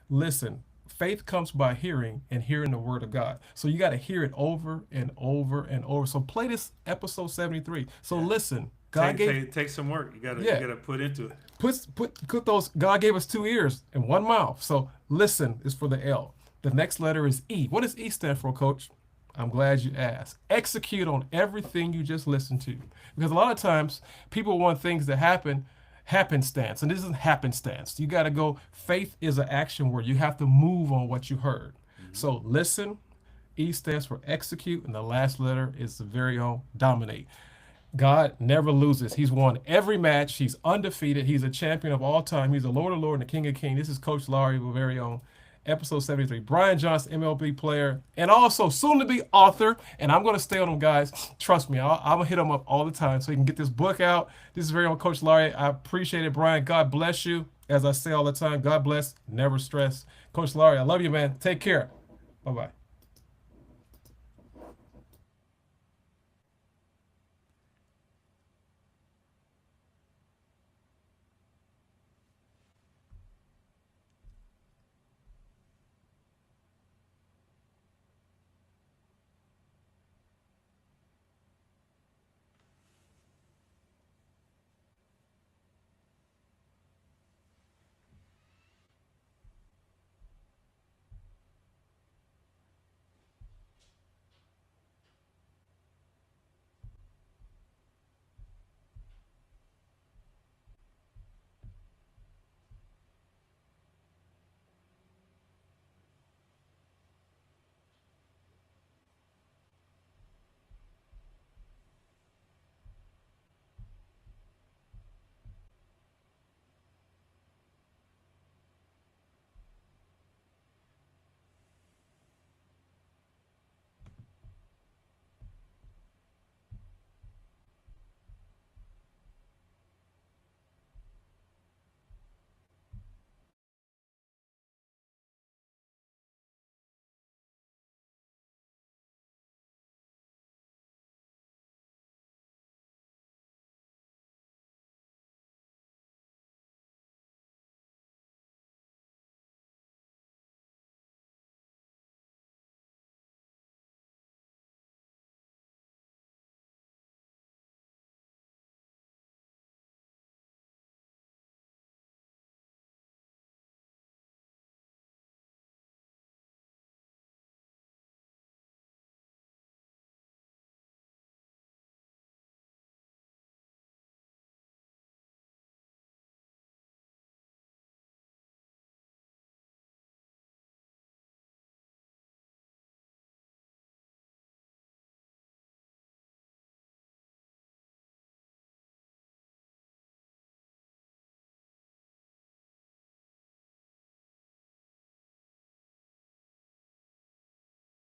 Listen. Faith comes by hearing, and hearing the word of God. So you got to hear it over and over and over. So play this episode 73. So listen. Take some work. You gotta put into it. Put those. God gave us 2 ears and 1 mouth. So listen is for the L. The next letter is E. What does E stand for, Coach? I'm glad you asked. Execute on everything you just listened to, because a lot of times people want things to happen happenstance, and this isn't happenstance. You got to go. Faith is an action word. You have to move on what you heard. Mm-hmm. So listen. E stands for execute, and the last letter is the very own dominate. God never loses. He's won every match. He's undefeated. He's a champion of all time. He's the Lord of Lords and the King of Kings. This is Coach Lowry, our very own. Episode 73. Brian Johnson, MLB player, and also soon-to-be author. And I'm going to stay on him, guys. Trust me. I'm going to hit him up all the time so he can get this book out. This is very own Coach Lowry. I appreciate it, Brian. God bless you. As I say all the time, God bless. Never stress. Coach Lowry, I love you, man. Take care. Bye-bye.